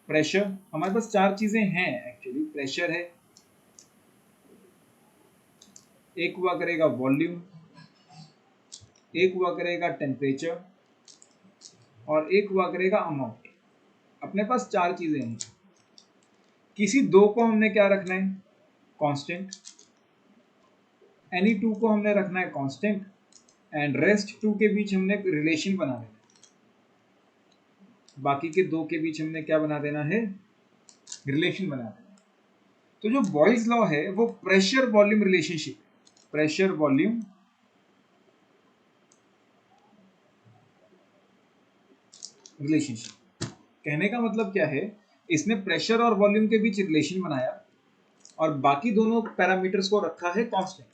प्रेशर, हमारे पास 4 चीजें हैं एक्चुअली। प्रेशर है, एक हुआ करेगा वॉल्यूम, एक हुआ करेगा टेम्परेचर और एक हुआ करेगा अमाउंट। अपने पास 4 चीजें हैं। किसी 2 को हमने क्या रखना है? कांस्टेंट। एनी 2 को हमने रखना है कांस्टेंट एंड रेस्ट 2 के बीच हमने रिलेशन बना देना है। बाकी के 2 के बीच हमने क्या बना देना है? रिलेशन बना देना है। तो जो बॉयल्स लॉ है वो pressure volume relationship, pressure volume relationship. कहने का मतलब क्या है? इसने प्रेशर और वॉल्यूम के बीच रिलेशन बनाया और बाकी दोनों पैरामीटर्स को रखा है कांस्टेंट।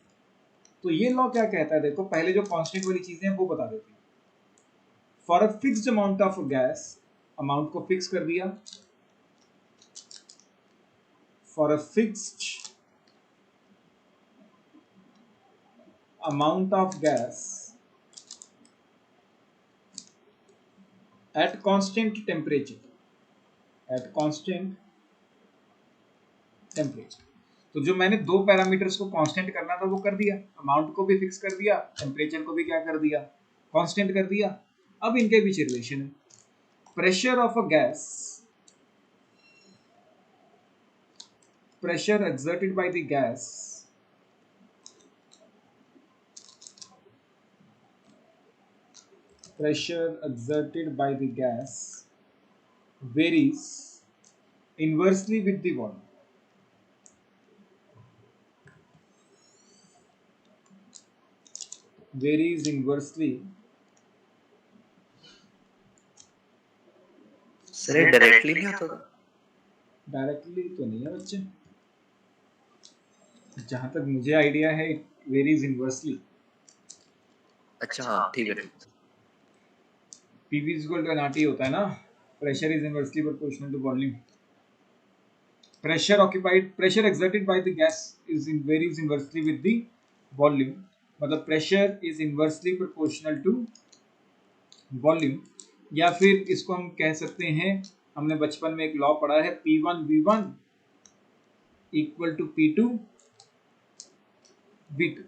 तो ये लॉ क्या कहता है? देखो, पहले जो कांस्टेंट वाली चीजें हैं वो बता देते हैं। For a fixed amount of gas, amount को फिक्स कर दिया। For a fixed amount of gas at constant temperature, at constant temperature। तो जो मैंने 2 पैरामीटर्स को कांस्टेंट करना था वो कर दिया, अमाउंट को भी फिक्स कर दिया, टेम्परेचर को भी क्या कर दिया? कांस्टेंट कर दिया। अब इनके बीच रिलेशन है, pressure of a gas, pressure exerted by the gas pressure exerted by the gas varies inversely with the volume। varies inversely। Sir ये डायरेक्टली नहीं आता था? डायरेक्टली तो नहीं है बच्चे, जहां तक मुझे आइडिया है इट वेरीज इनवर्सली। अच्छा हाँ ठीक है ठीक है। PV is equal to nRT होता है ना, pressure is inversely proportional to volume. Pressure occupied, pressure exerted by the gas is in varies inversely with the volume। मतलब pressure is inversely proportional to volume. या फिर इसको हम कह सकते हैं, हमने बचपन में एक लॉ पढ़ा है, P1V1 इक्वल टू P2V2।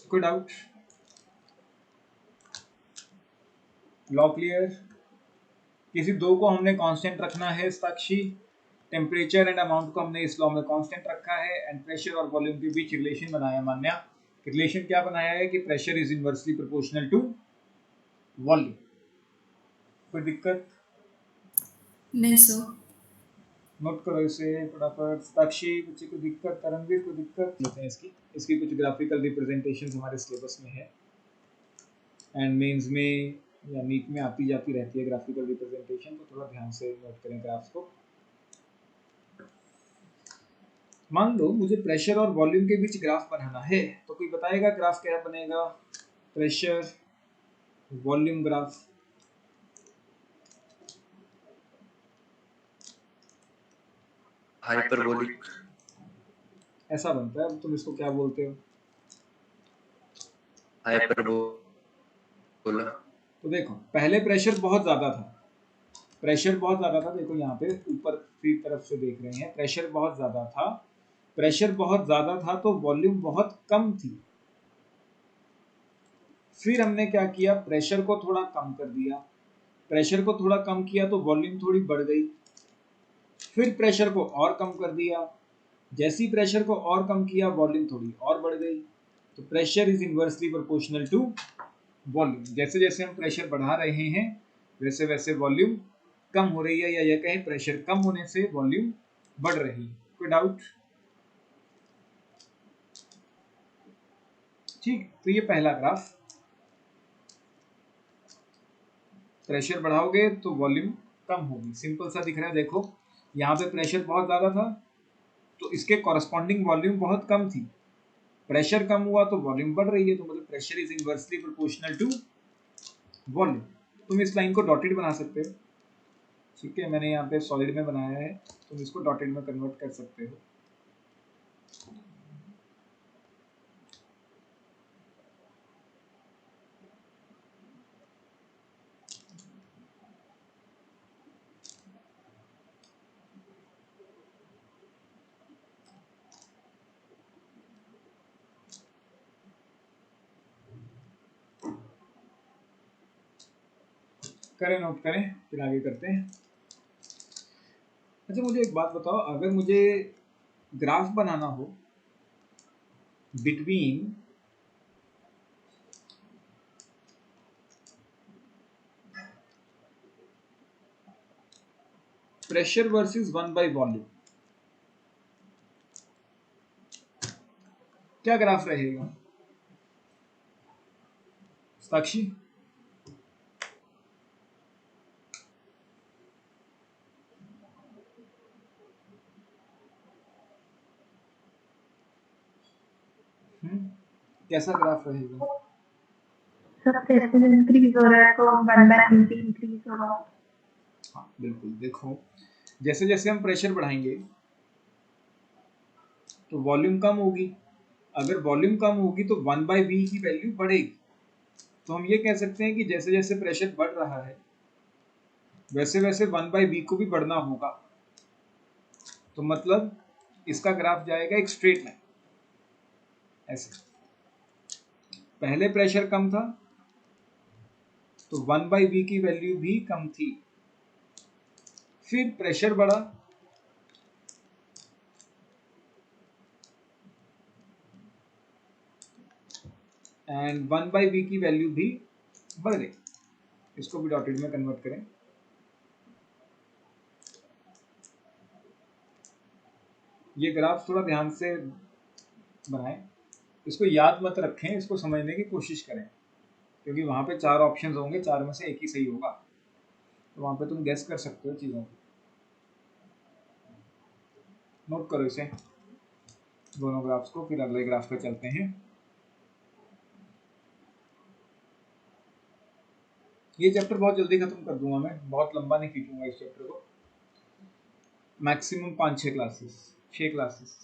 कोई डाउट? Law clear? किसी 2 को हमने कांस्टेंट रखना है साक्षी, टेम्परेचर एंड अमाउंट को हमने इस लॉ में कांस्टेंट रखा है एंड प्रेशर और वॉल्यूम के बीच रिलेशन बनाया। मान्या, रिलेशन क्या बनाया है कि pressure is inversely proportional to volume. कोई दिक्कत? नहीं सर। नोट करो इसे फटाफट। साक्षी, बच्चे को दिक्कत? तरनवीर को दिक्कत? लेते हैं इसकी कुछ ग्राफिकल रिप्रेजेंटेशन हमारे सिलेबस में है एंड मेंस में या नीट में आती जाती रहती है ग्राफिकल रिप्रेजेंटेशन, तो थोड़ा ध्यान से नोट करें ग्राफ्स को। मान लो मुझे प्रेशर और वॉल्यूम के बीच ग्राफ बनाना है, तो कोई बताएगा ग्राफ क्या बनेगा? Pressure volume graph. हाइपरबोलिक। ऐसा बनता है। अब तुम इसको क्या बोलते हो? हाइपरबोला। तो देखो, पहले प्रेशर बहुत ज़्यादा था, प्रेशर बहुत ज़्यादा था। देखो यहाँ पे ऊपर की तरफ से देख रहे हैं, प्रेशर बहुत ज़्यादा था। प्रेशर बहुत ज़्यादा था तो वॉल्यूम बहुत कम थी। फिर हमने क्या किया, प्रेशर को थोड़ा कम कर दिया। प्रेशर को थोड़ा कम किया तो वॉल्यूम थोड़ी बढ़ गई। फिर प्रेशर को और कम कर दिया। जैसी प्रेशर को और कम किया, वॉल्यूम थोड़ी और बढ़ गई। तो pressure is inversely proportional to volume. जैसे जैसे हम प्रेशर बढ़ा रहे हैं, वैसे वैसे वॉल्यूम कम हो रही है, या यह कहें प्रेशर कम होने से वॉल्यूम बढ़ रही है। कोई डाउट? ठीक, तो ये पहला ग्राफ। प्रेशर बढ़ाओगे तो वॉल्यूम कम होगी, सिंपल सा दिख रहा है। देखो यहाँ पे प्रेशर बहुत ज़्यादा था तो इसके कॉरस्पॉन्डिंग वॉल्यूम बहुत कम थी। प्रेशर कम हुआ तो वॉल्यूम बढ़ रही है, तो मतलब pressure is inversely proportional to volume. तुम इस लाइन को डॉटेड बना सकते हो। ठीक है, मैंने यहाँ पे सॉलिड में बनाया है, तुम इसको डॉटेड में कन्वर्ट कर सकते हो। करें, नोट करें, फिर आगे करते हैं। अच्छा मुझे एक बात बताओ, अगर मुझे ग्राफ बनाना हो बिटवीन प्रेशर वर्सेस 1/वॉल्यूम, क्या ग्राफ रहेगा साक्षी? कैसा ग्राफ रहेगा? सब प्रेशर इंक्रीज हो रहा है तो 1/v इंक्रीज होगा। हाँ बिल्कुल। देखो जैसे जैसे हम प्रेशर बढ़ाएंगे तो वॉल्यूम कम होगी। अगर वॉल्यूम कम होगी तो 1/v की वैल्यू बढ़ेगी। तो हम ये कह सकते हैं कि जैसे जैसे प्रेशर बढ़ रहा है वैसे वैसे 1/v को भी बढ़ना होगा। तो मतलब इसका ग्राफ जाएगा एक स्ट्रेट लाइन ऐसे। पहले प्रेशर कम था तो 1/v की वैल्यू भी कम थी। फिर प्रेशर बढ़ा एंड 1/v की वैल्यू भी बढ़ गई। इसको भी डॉटेड में कन्वर्ट करें। ये ग्राफ थोड़ा ध्यान से बनाएं, इसको याद मत रखें, इसको समझने की कोशिश करें, क्योंकि वहाँ पे 4 ऑप्शंस होंगे, 4 में से एक ही सही होगा। तो वहाँ पे तुम गेस कर सकते हो चीज़ों को। नोट करो इसे, दोनों ग्राफ्स को, फिर अगले ग्राफ पे चलते हैं। ये चैप्टर बहुत जल्दी खत्म कर दूंगा मैं, बहुत लंबा नहीं खींचूंगा इस चैप्टर को। Maximum 5-6 classes, 6 classes.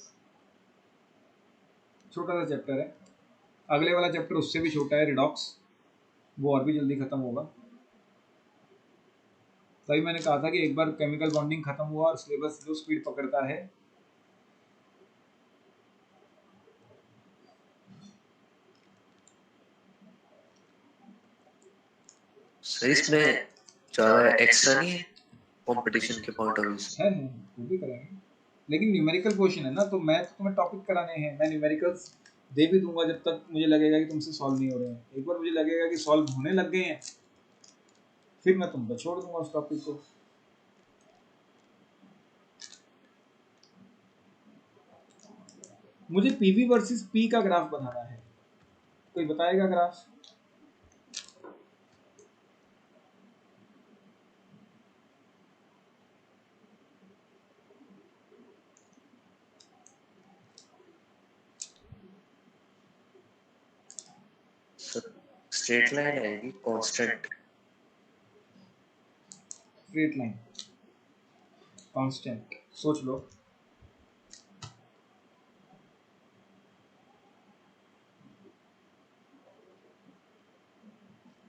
छोटा सा चैप्टर है। अगले वाला चैप्टर उससे भी छोटा है, रिडॉक्स, वो और भी जल्दी खत्म होगा। तभी मैंने कहा था कि एक बार केमिकल बॉन्डिंग खत्म हुआ और सिलेबस जो स्पीड पकड़ता है। सर इसमें ज्यादा एक्स्ट्रा नहीं है कंपटीशन के पॉइंट ऑफ व्यू से? है वो भी करेंगे, लेकिन न्यूमेरिकल क्वेश्चन है ना, तो मैथ तुम्हें टॉपिक कराने हैं। मैं न्यूमेरिकल्स दे भी दूंगा जब तक मुझे लगेगा कि तुमसे सॉल्व नहीं हो रहे हैं। एक बार मुझे लगेगा कि सॉल्व होने लग गए हैं, फिर मैं तुम पर छोड़ दूंगा उस टॉपिक को। मुझे पीवी वर्सेस पी का ग्राफ बनाना है, कोई बताएगा ग्राफ? स्ट्रेट लाइन आएगी, कांस्टेंट। स्ट्रेट लाइन कांस्टेंट, सोच लो।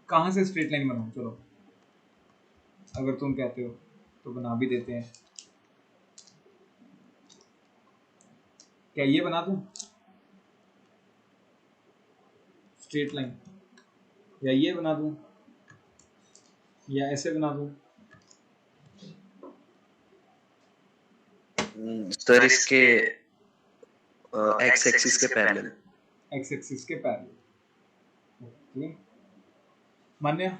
कहाँ से स्ट्रेट लाइन बनाऊं? चलो अगर तुम कहते हो तो बना भी देते हैं। क्या ये बना दूं स्ट्रेट लाइन, या ये बना दूं, या ऐसे बना दूं? सर इसके एक्स एक्सिस के पैरेलल। एक्स एक्सिस के parallel. Okay, Manya.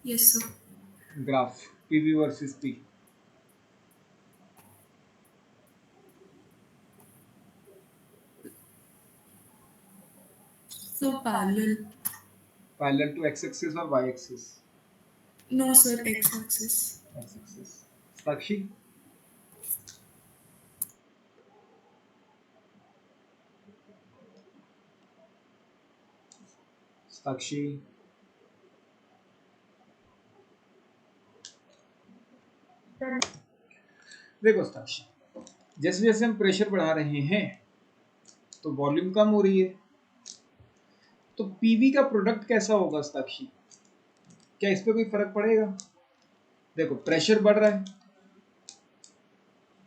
Yes sir. Graph PV versus P. So parallel. Parallel to X axis और Y axis? No sir, x-axis. X axis. Sakshi? Sakshi? देखो साक्षी, जैसे जैसे हम प्रेशर बढ़ा रहे हैं तो वॉल्यूम कम हो रही है, तो पीवी का प्रोडक्ट कैसा होगा साक्षी? क्या इस पे कोई फर्क पड़ेगा? देखो प्रेशर बढ़ रहा है,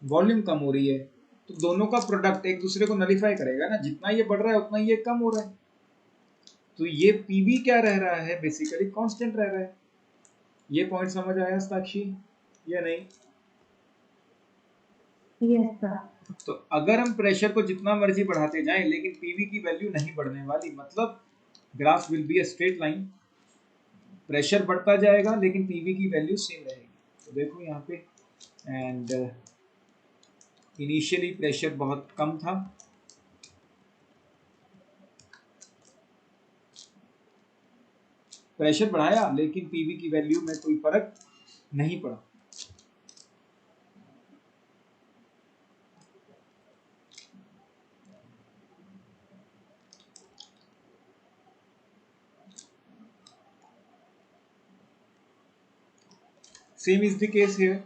वॉल्यूम कम हो रही है, तो दोनों का प्रोडक्ट एक दूसरे को नलिफाई करेगा ना। जितना ये बढ़ रहा है उतना ये कम हो रहा है, तो ये पीवी क्या रह रहा है? बेसिकली कांस्टेंट रह रहा है। ये पॉइंट समझ आया साक्षी या नहीं? Yes sir. तो अगर हम प्रेशर को जितना मर्जी बढ़ाते जाएं लेकिन पीवी की वैल्यू नहीं बढ़ने वाली, मतलब graph will be a straight line. Pressure बढ़ता जाएगा लेकिन पीवी की वैल्यू सेम रहेगी। तो देखो यहाँ पे, एंड इनिशियली प्रेशर बहुत कम था, प्रेशर बढ़ाया लेकिन पीवी की वैल्यू में कोई फर्क नहीं पड़ा। Same is the case here.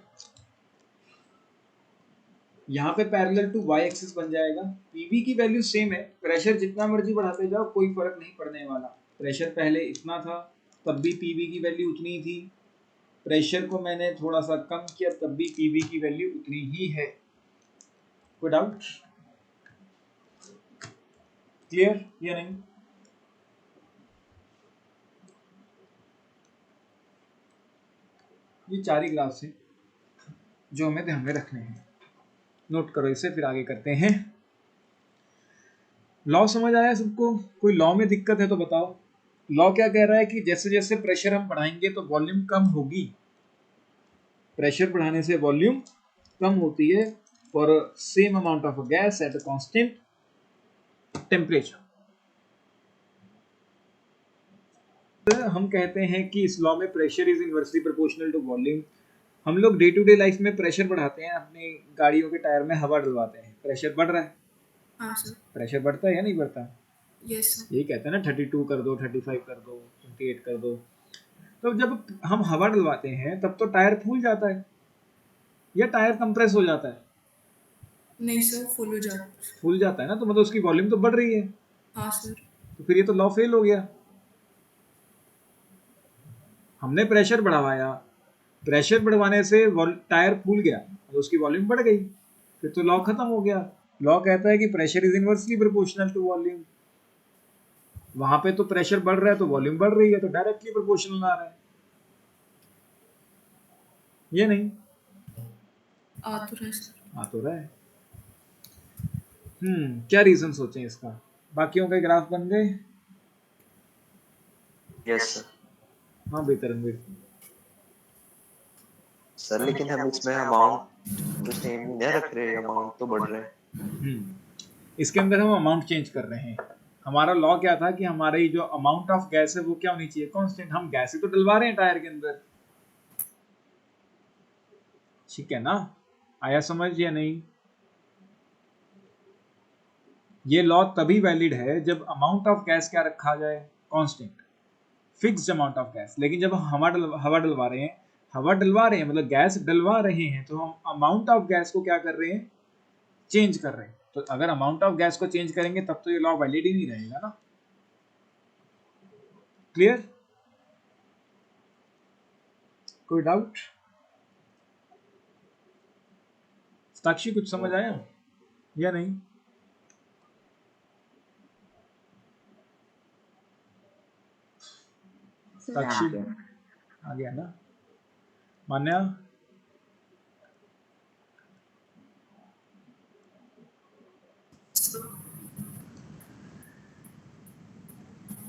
यहाँ पे पैरेलल टू वाई एक्सिस बन जाएगा। पीवी की वैल्यू सेम है, प्रेशर जितना मर्जी बढ़ाते जाओ कोई फर्क नहीं पड़ने वाला। प्रेशर पहले इतना था तब भी पीवी की वैल्यू उतनी ही थी, प्रेशर को मैंने थोड़ा सा कम किया तब भी पीवी की वैल्यू उतनी ही है। कोई डाउट? क्लियर या नहीं? ये चार ही ग्राफ्स हैं जो हमें ध्यान में रखने हैं। नोट करो इसे, फिर आगे करते हैं। लॉ समझ आया सबको? कोई लॉ में दिक्कत है तो बताओ। लॉ क्या कह रहा है कि जैसे जैसे प्रेशर हम बढ़ाएंगे तो वॉल्यूम कम होगी। प्रेशर बढ़ाने से वॉल्यूम कम होती है for same amount of gas at a constant temperature. हम कहते हैं कि इस लॉ में pressure is inversely proportional to volume. हम लोग डे टू डे लाइफ में प्रेशर बढ़ाते हैं, अपनी गाड़ियों के टायर में हवा डलवाते हैं, प्रेशर बढ़ रहा है। हाँ सर। प्रेशर बढ़ता है या नहीं बढ़ता? Yes sir. यही कहते हैं ना 32 कर दो, 35 कर दो, 28 कर दो। तो जब हम हवा डलवाते हैं तब तो टायर फूल जाता है या टायर कंप्रेस हो जाता है? नहीं सर, फुल हो जाता। फूल जाता है ना, तो मतलब उसकी वॉल्यूम तो बढ़ रही है। हाँ सर। तो फिर ये तो लॉ फेल हो गया। हमने प्रेशर बढ़ाया, प्रेशर बढ़वाने से टायर फूल गया तो उसकी वॉल्यूम बढ़ गई, फिर तो लॉ खत्म हो गया। लॉ कहता है कि pressure is inversely proportional to volume. वहां पे तो प्रेशर बढ़ रहा है तो वॉल्यूम बढ़ रही है, तो डायरेक्टली प्रोपोर्शनल आ रहा है। ये नहीं आ तो रहा है सर। आ तो रहा है। क्या रीजन सोचें इसका? बाकियों के ग्राफ बन गए? Yes sir. हाँ बेतरंगीर सर लेकिन हम इसमें अमाउंट तो सेम ही नहीं रख रहे, अमाउंट तो बढ़ रहा है। इसके अंदर हम अमाउंट चेंज कर रहे हैं। हमारा लॉ क्या था कि हमारी जो अमाउंट ऑफ गैस है वो क्या होनी चाहिए? कांस्टेंट। हम गैस ही तो डलवा रहे हैं टायर के अंदर, ठीक है ना? आया समझ या नहीं? ये लॉ तभी वैलिड है जब अमाउंट ऑफ गैस क्या रखा जाए? Constant, fixed amount of gas. लेकिन जब हम हवा डलवा रहे हैं मतलब गैस डलवा रहे हैं, तो हम अमाउंट ऑफ गैस को क्या कर रहे हैं? चेंज कर रहे हैं। तो अगर अमाउंट ऑफ गैस को चेंज करेंगे तब तो ये लॉ वैलिड ही नहीं रहेगा ना। क्लियर? कोई डाउट? साक्षी कुछ समझ आया या नहीं? साक्षी आ गया ना? मान्या?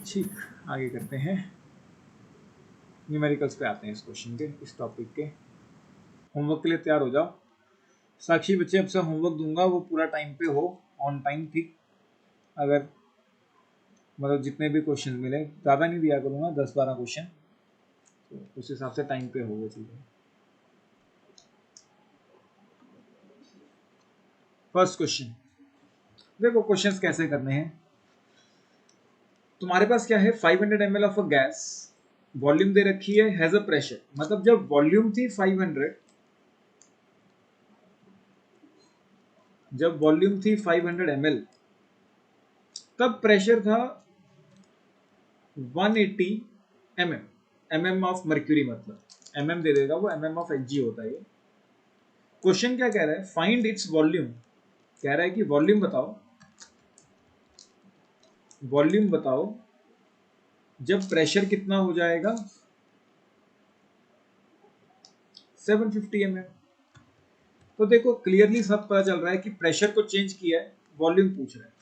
ठीक, आगे करते हैं, न्यूमेरिकल्स पे आते हैं इस क्वेश्चन के, इस टॉपिक के। होमवर्क के लिए तैयार हो जाओ। साक्षी बच्चे अब से होमवर्क दूंगा वो पूरा टाइम पे हो, ऑन टाइम, ठीक? अगर मतलब जितने भी क्वेश्चन मिले, ज़्यादा नहीं दिया करूँगा, 10-12 क्वेश्चन, तो उस हिसाब से टाइम पे हो वो चीज़ें। फर्स्ट क्वेश्चन देखो, क्वेश्चंस कैसे करने हैं। तुम्हारे पास क्या है, 500 ml of a gas, volume दे रखी है, हैज अ प्रेशर। मतलब जब वॉल्यूम थी 500, जब वॉल्यूम थी 500 ml, तब प्रेशर था 180 mm, mm ऑफ मर्क्यूरी, मतलब mm दे देगा वो, mm ऑफ Hg होता है ये। क्वेश्चन क्या कह रहा है, फाइंड इट्स वॉल्यूम। कह रहा है कि वॉल्यूम बताओ, वॉल्यूम बताओ जब प्रेशर कितना हो जाएगा 750 mm। तो देखो क्लियरली सब पता चल रहा है कि प्रेशर को चेंज किया है, वॉल्यूम पूछ रहा है,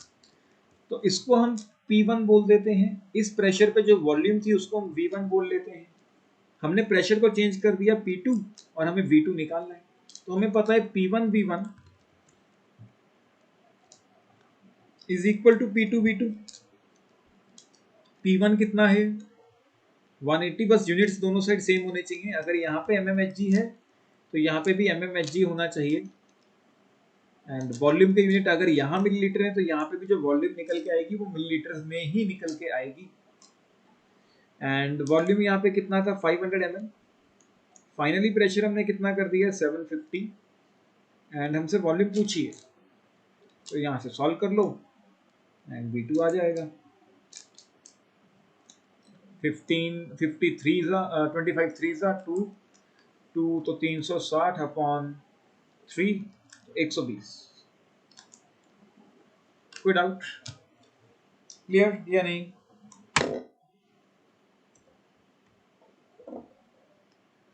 तो इसको हम P1 बोल देते हैं। इस प्रेशर पे जो वॉल्यूम थी उसको हम V1 बोल लेते हैं। हमने प्रेशर को चेंज कर दिया P2 और हमें V2 निकालना है, तो हमें पता है P1 V1 is equal to P2 V2। P1 कितना है 180, बस यूनिट्स दोनों साइड सेम होने चाहिए। अगर यहाँ पे mmHg है तो यहाँ पे भी mmHg होना चाहिए। एंड वॉल्यूम के यूनिट अगर यहाँ मिलीलीटर है तो यहाँ पे भी जो वॉल्यूम निकल के आएगी वो मिलीलीटर में ही निकल के आएगी। एंड वॉल्यूम यहाँ पे कितना था 500 ml। फाइनली प्रेशर हमने कितना कर दिया 750, एंड हमसे वॉल्यूम पूछी है, तो यहाँ से सॉल्व कर लो एंड V2 आ जाएगा। 53 25 3 2 2 तो 360 अपॉन 3 120। कोई डाउट? क्लियर या नहीं?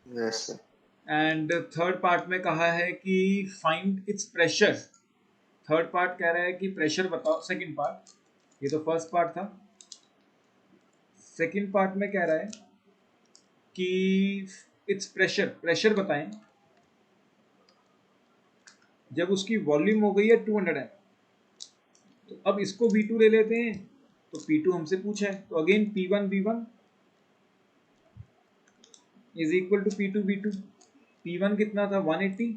Yes sir. And third part में कहा है कि find its pressure. Third part कह रहा है कि प्रेशर बताओ। सेकंड पार्ट, ये तो फर्स्ट पार्ट था। सेकंड पार्ट में कह रहा है कि इट्स प्रेशर, प्रेशर बताएं जब उसकी वॉल्यूम हो गई है 200 ml। तो अब इसको V2 ले लेते हैं, तो P2 हमसे पूछा है, तो again P1 V1 is equal to P2 V2। P1 कितना था 180,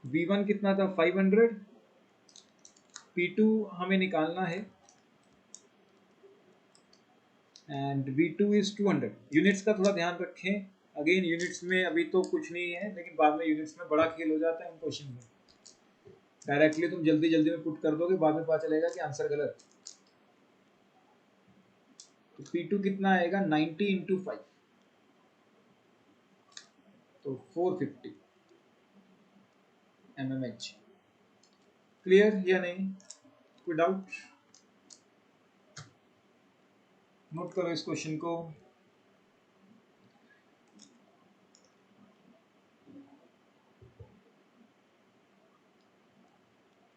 V1 कितना था 500, P2 हमें निकालना है एंड V2 इज 200। यूनिट्स का थोड़ा ध्यान रखें, अगेन यूनिट्स में अभी तो कुछ नहीं है, लेकिन बाद में यूनिट्स में बड़ा खेल हो जाता है इन क्वेश्चन में। डायरेक्टली तुम जल्दी जल्दी में पुट कर दोगे, बाद में पता चलेगा कि आंसर गलत। तो P2 कितना आएगा 90 इंटू 5, तो 450 mmH। क्लियर या नहीं? कोई डाउट? नोट करो इस क्वेश्चन को।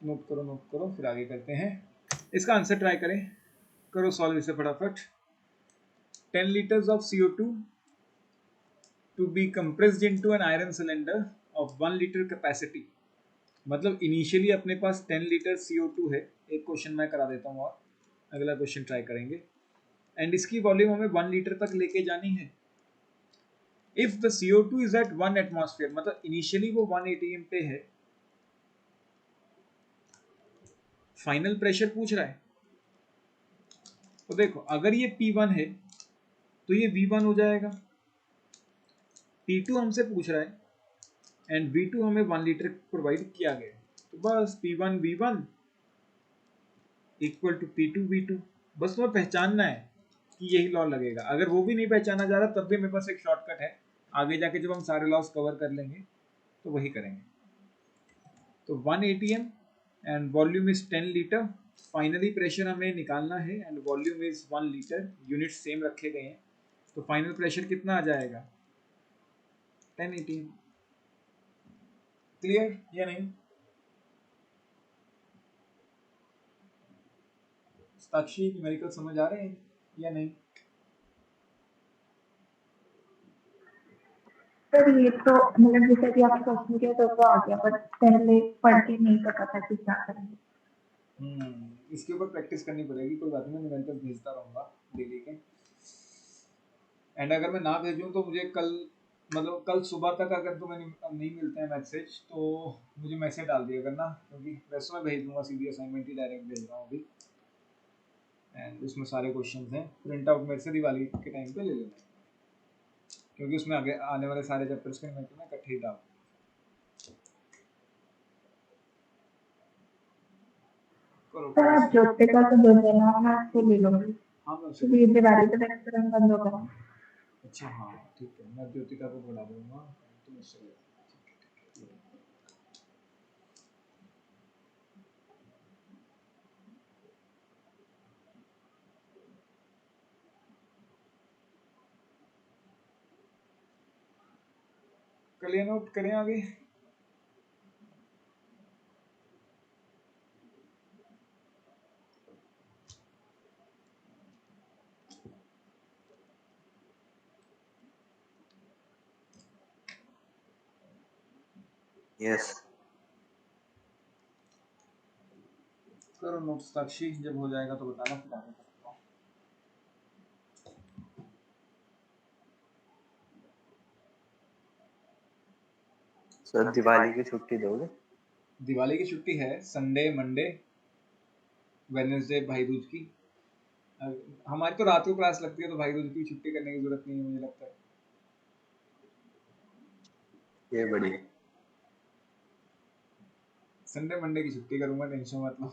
नोट करो, फिर आगे करते हैं। इसका आंसर ट्राई करें, करो सॉल्व इसे फटाफट। 10 liters of CO2 to be compressed into an iron cylinder of 1 liter capacity। मतलब इनिशियली अपने पास 10 लीटर CO2 है। एक क्वेश्चन मैं करा देता हूँ और अगला क्वेश्चन ट्राई करेंगे। एंड इसकी वॉल्यूम हमें 1 लीटर तक लेके जानी है। If the CO2 is at 1 atmosphere, मतलब इनिशियली वो 1 atm पे है, फाइनल प्रेशर पूछ रहा है। तो देखो अगर ये P1 है तो ये V1 हो जाएगा, P2 हमसे पूछ रहा है एंड V2 हमें 1 लीटर प्रोवाइड किया गया है। तो बस P1 V1 equal to P2 V2, बस तुम्हें पहचानना है कि यही लॉ लगेगा। अगर वो भी नहीं पहचाना जा रहा तब भी मेरे पास एक शॉर्टकट है, आगे जाके जब हम सारे लॉस कवर कर लेंगे तो वही करेंगे। तो 1 ATM and volume is 10 litre. Finally pressure हमें निकालना है and volume is 1 litre, unit same रखे गए हैं, तो फाइनल प्रेशर कितना आ जाएगा 10 ATM। क्लियर या नहीं? साक्षी न्यूमेरिकल समझ आ रहे हैं या नहीं? सर ये तो मतलब जैसे कि आपने क्वेश्चन किया तो आ गया, बट पहले पढ़ के नहीं पता था कि क्या करेंगे। इसके ऊपर प्रैक्टिस करनी पड़ेगी, कोई बात नहीं, मैं भेजता रहूँगा डेली के। एंड अगर मैं ना भेजूँ तो मुझे कल मतलब कल सुबह तक अगर तुम्हें नहीं मिलते हैं मैसेज तो मुझे मैसेज डाल दिया करना, क्योंकि वैसे मैं भेज दूँगा सीधी असाइनमेंट ही डायरेक्ट भेज रहा हूँ अभी। एंड उसमें सारे क्वेश्चन हैं, प्रिंट आउट मेरे से दिवाली के टाइम पे ले लेना, क्योंकि उसमें आगे आने वाले सारे चैप्टर्स के मैं तुम्हें इकट्ठे ही डाल। करो सर आप जोते का तो दो देना, मैं आपसे ले लूंगी हाँ मैं उसे क्योंकि दिवाली तो रेस्टोरेंट बंद हो गया। अच्छा हाँ ठीक है, मैं ज्योतिका को बढ़ा दूंगा, तुम उससे ले लो। ठीक है। कलियर नोट करें आगे। यस करो नोट साक्षी, जब हो जाएगा तो बताना, फिर आगे करता हूँ। सर दिवाली की छुट्टी दोगे? दिवाली की छुट्टी है, संडे मंडे वेडनेसडे भाई दूज की। हमारी तो रात को क्लास लगती है तो भाई दूज की छुट्टी करने की जरूरत नहीं है मुझे लगता है। ये बढ़िया। संडे मंडे की छुट्टी करूंगा, टेंशन मत लो।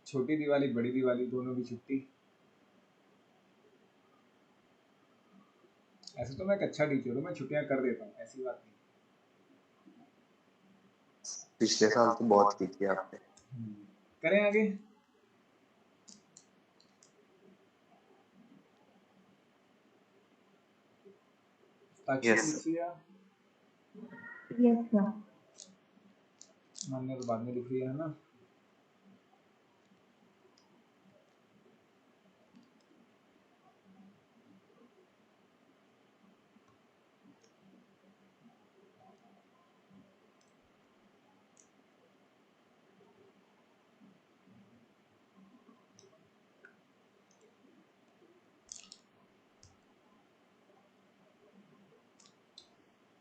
छोटी दिवाली बड़ी दिवाली दोनों की छुट्टी। ऐसे तो मैं एक अच्छा टीचर हूँ, मैं छुट्टियां कर देता हूँ, ऐसी बात नहीं। पिछले साल तो बहुत की थी आपने। करें आगे। साक्षी यस लिख लिया? Yes sir. मैंने तो बाद में लिख लिया है ना।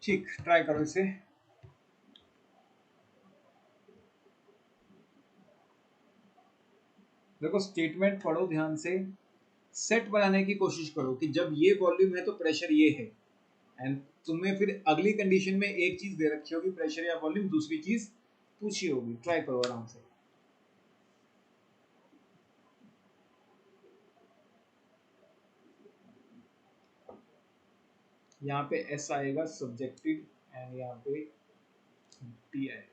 ठीक, ट्राई करो इसे। देखो स्टेटमेंट पढ़ो ध्यान से, सेट बनाने की कोशिश करो कि जब ये वॉल्यूम है तो प्रेशर ये है, एंड तुम्हें फिर अगली कंडीशन में एक चीज दे रखी होगी प्रेशर या वॉल्यूम, दूसरी चीज पूछी होगी। ट्राई करो आराम से। यहाँ पे एस आएगा सब्जेक्टिव एंड यहाँ पे टी आएगा।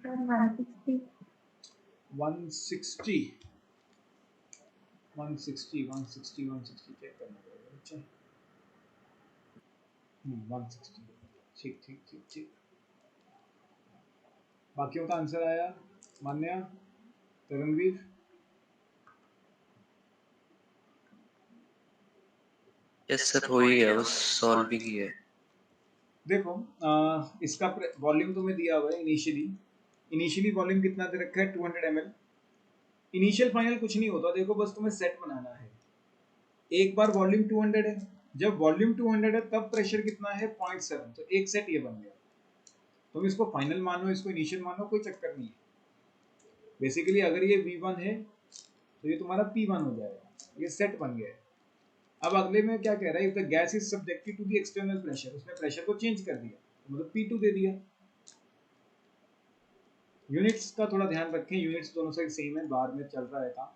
सर 160। 160 160 160 160 चेक करना पड़ेगा। अच्छा 160, ठीक ठीक ठीक ठीक। बाकियों का आंसर आया? मान्या, तरणवीर? यस सर, हो ही गया, बस सॉल्व भी किया है। देखो इसका वॉल्यूम तुम्हें दिया हुआ है इनिशियली वॉल्यूम कितना दे रखा है 200 ml। इनिशियल फाइनल कुछ नहीं होता, देखो बस तुम्हें सेट बनाना है। एक बार वॉल्यूम 200 है, जब वॉल्यूम 200 है तब प्रेशर कितना है 0.7, तो एक सेट ये बन गया। तुम इसको फाइनल मानो, इसको इनिशियल मानो, कोई चक्कर नहीं है। बेसिकली अगर ये V1 है तो ये तुम्हारा P1 हो जाएगा, ये सेट बन गया है। अब अगले में क्या कह रहा है, if the gas is subjected to the external pressure, उसने प्रेशर को चेंज कर दिया, तो मतलब P2 दे दिया। यूनिट्स का थोड़ा ध्यान रखें, यूनिट्स दोनों से सेम है, बाद में चल रहा है काम।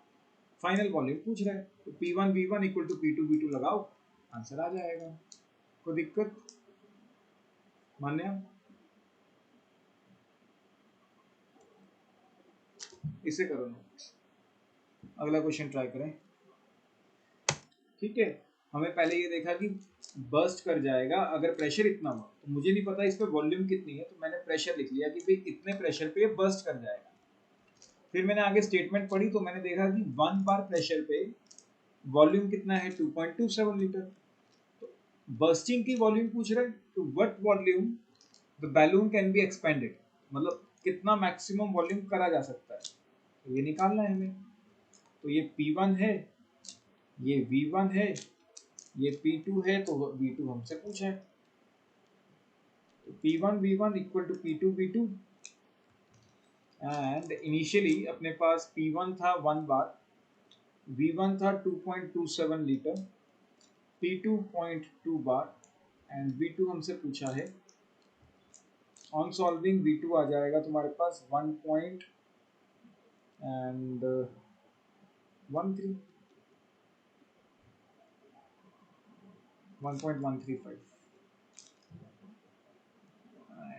फाइनल वॉल्यूम पूछ रहा है, तो P1 V1 equal to P2 V2 लगाओ, आंसर आ जाएगा। कोई दिक्कत? मान्या, इसे करो ना, अगला क्वेश्चन ट्राई करें। ठीक है, हमें पहले ये देखा कि बर्स्ट कर जाएगा अगर प्रेशर इतना हो, तो मुझे नहीं पता इस पे वॉल्यूम कितनी है, तो मैंने प्रेशर लिख लिया कि भाई इतने प्रेशर पे ये बर्स्ट कर जाएगा। फिर मैंने आगे स्टेटमेंट पढ़ी तो मैंने देखा कि 1 बार प्रेशर पे वॉल्यूम कितना है 2.27 लीटर। तो बर्स्टिंग की वॉल्यूम पूछ रहे हैं, तो what volume the balloon can be expanded, मतलब कितना मैक्सिमम वॉल्यूम करा जा सकता है, तो ये निकालना है हमें। तो ये P1 है, ये V1 है, ये P2 है, तो V2 हमसे पूछा है। तो P1 V1 equal to P2 V2, and initially अपने पास P1 था 1 बार, V1 था 2.27 litre, P2 0.2 bar and V2 हमसे पूछा है। ऑन सॉल्विंग V2 आ जाएगा तुम्हारे पास 1.13 1.135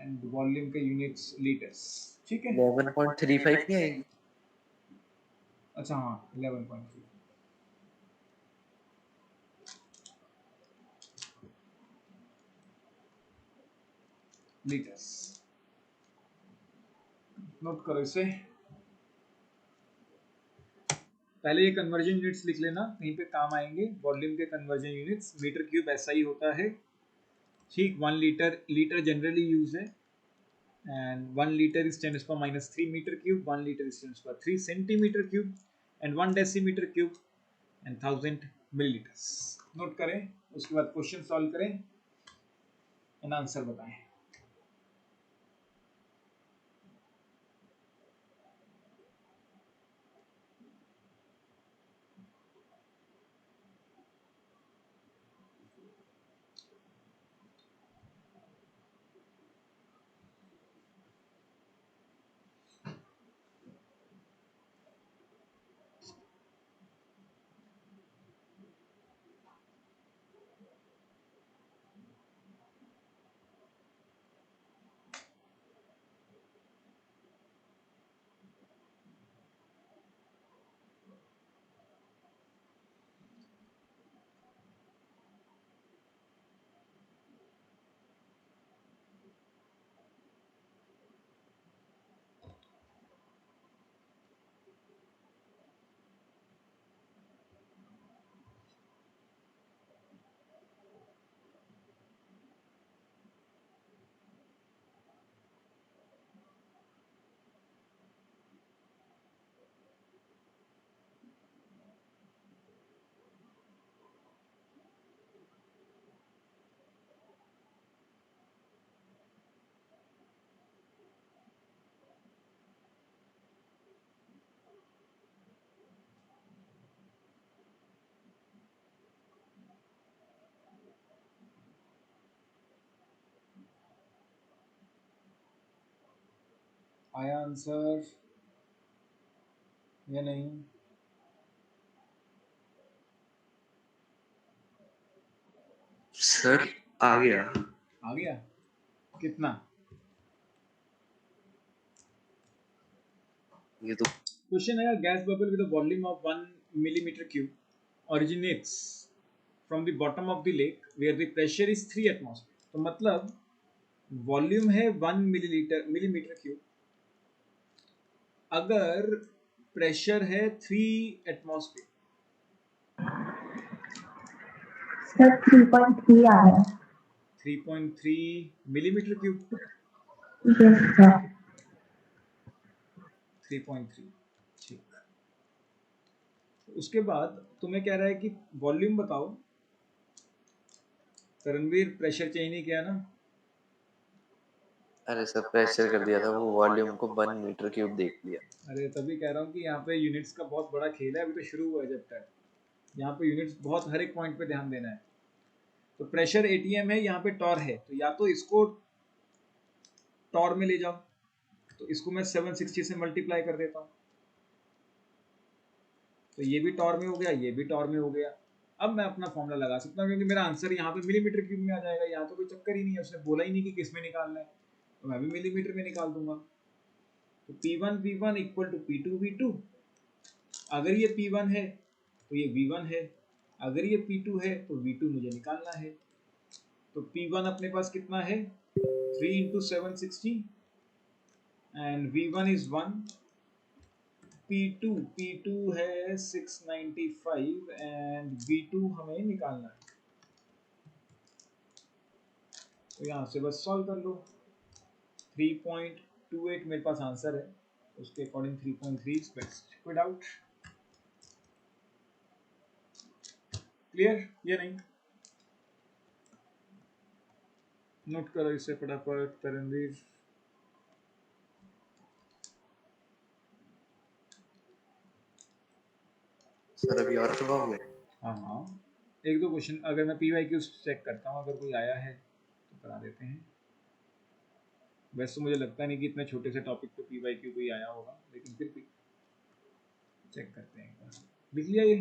एंड वॉल्यूम के यूनिट्स लीटर्स। ठीक है, 11.35 नहीं आएगी? अच्छा हाँ 11.3 लीटर्स। नोट करो इसे, पहले ये कन्वर्जन यूनिट्स लिख लेना, कहीं पे काम आएंगे। वॉल्यूम के कन्वर्जन यूनिट्स मीटर क्यूब ऐसा ही होता है। ठीक, 1 लीटर, लीटर जनरली यूज है, and 1 liter is 10 to the minus 3 meter cube, 1 liter is 10 to the 3 centimeter cube, and 1 decimeter cube and 1000 milliliters। Note करें, उसके बाद क्वेश्चन सॉल्व करें एंड आंसर बताएं। आया आंसर या नहीं? सर आ गया। आ गया? कितना? ये तो क्वेश्चन है, gas bubble with a volume of 1 millimeter cube originates from the bottom of the lake where the pressure is 3 atmosphere। तो मतलब वॉल्यूम है 1 millimeter cube अगर प्रेशर है 3 एटमॉस्फेयर, सर 3.3 आ रहा है। 3.3 मिलीमीटर क्यूब, यस सर। 3.3, ठीक। उसके बाद तुम्हें कह रहा है कि वॉल्यूम बताओ। रणवीर प्रेशर चेंज नहीं किया ना? अरे सर प्रेशर कर दिया था, वो वॉल्यूम को 1 मीटर क्यूब देख लिया। अरे तभी कह रहा हूँ कि यहाँ पे यूनिट्स का बहुत बड़ा खेल है, अभी तो शुरू हुआ है जब तक। यहाँ पे यूनिट्स बहुत हर एक पॉइंट पे ध्यान देना है। तो प्रेशर एटीएम है, यहाँ पे टॉर है, तो या तो इसको टॉर में ले जाओ, तो इसको मैं 760 से मल्टीप्लाई कर देता हूँ, तो ये भी टॉर में हो गया, ये भी टॉर में हो गया। अब मैं अपना फॉर्मूला लगा सकता हूँ, क्योंकि मेरा आंसर यहाँ पे मिलीमीटर क्यूब में आ जाएगा। यहाँ तो कोई चक्कर ही नहीं है, उसने बोला ही नहीं कि किस में निकालना है, तो मैं भी मिलीमीटर में निकाल दूंगा। तो P1 V1 equal to P2 V2। अगर ये P1 है तो ये V1 है, अगर ये P2 है तो V2 मुझे निकालना है। तो P1 अपने पास कितना है, 3 into 760 and V1 is 1। P2 है 695 एंड V2 हमें निकालना है। तो यहाँ से बस सॉल्व कर लो। 3.28 मेरे पास आंसर है, उसके अकॉर्डिंग 3.3 इज बेस्ट। कोई डाउट? क्लियर या नहीं? नोट करो इसे फटाफट तरणवीर। सर अभी और करवाओगे? हाँ हाँ, एक दो क्वेश्चन अगर मैं PYQ चेक करता हूँ, अगर कोई आया है तो करा देते हैं। वैसे तो मुझे लगता नहीं कि इतने छोटे से टॉपिक पे PYQ कोई आया होगा, लेकिन फिर भी चेक करते हैं एक बार। लिख लिया ये?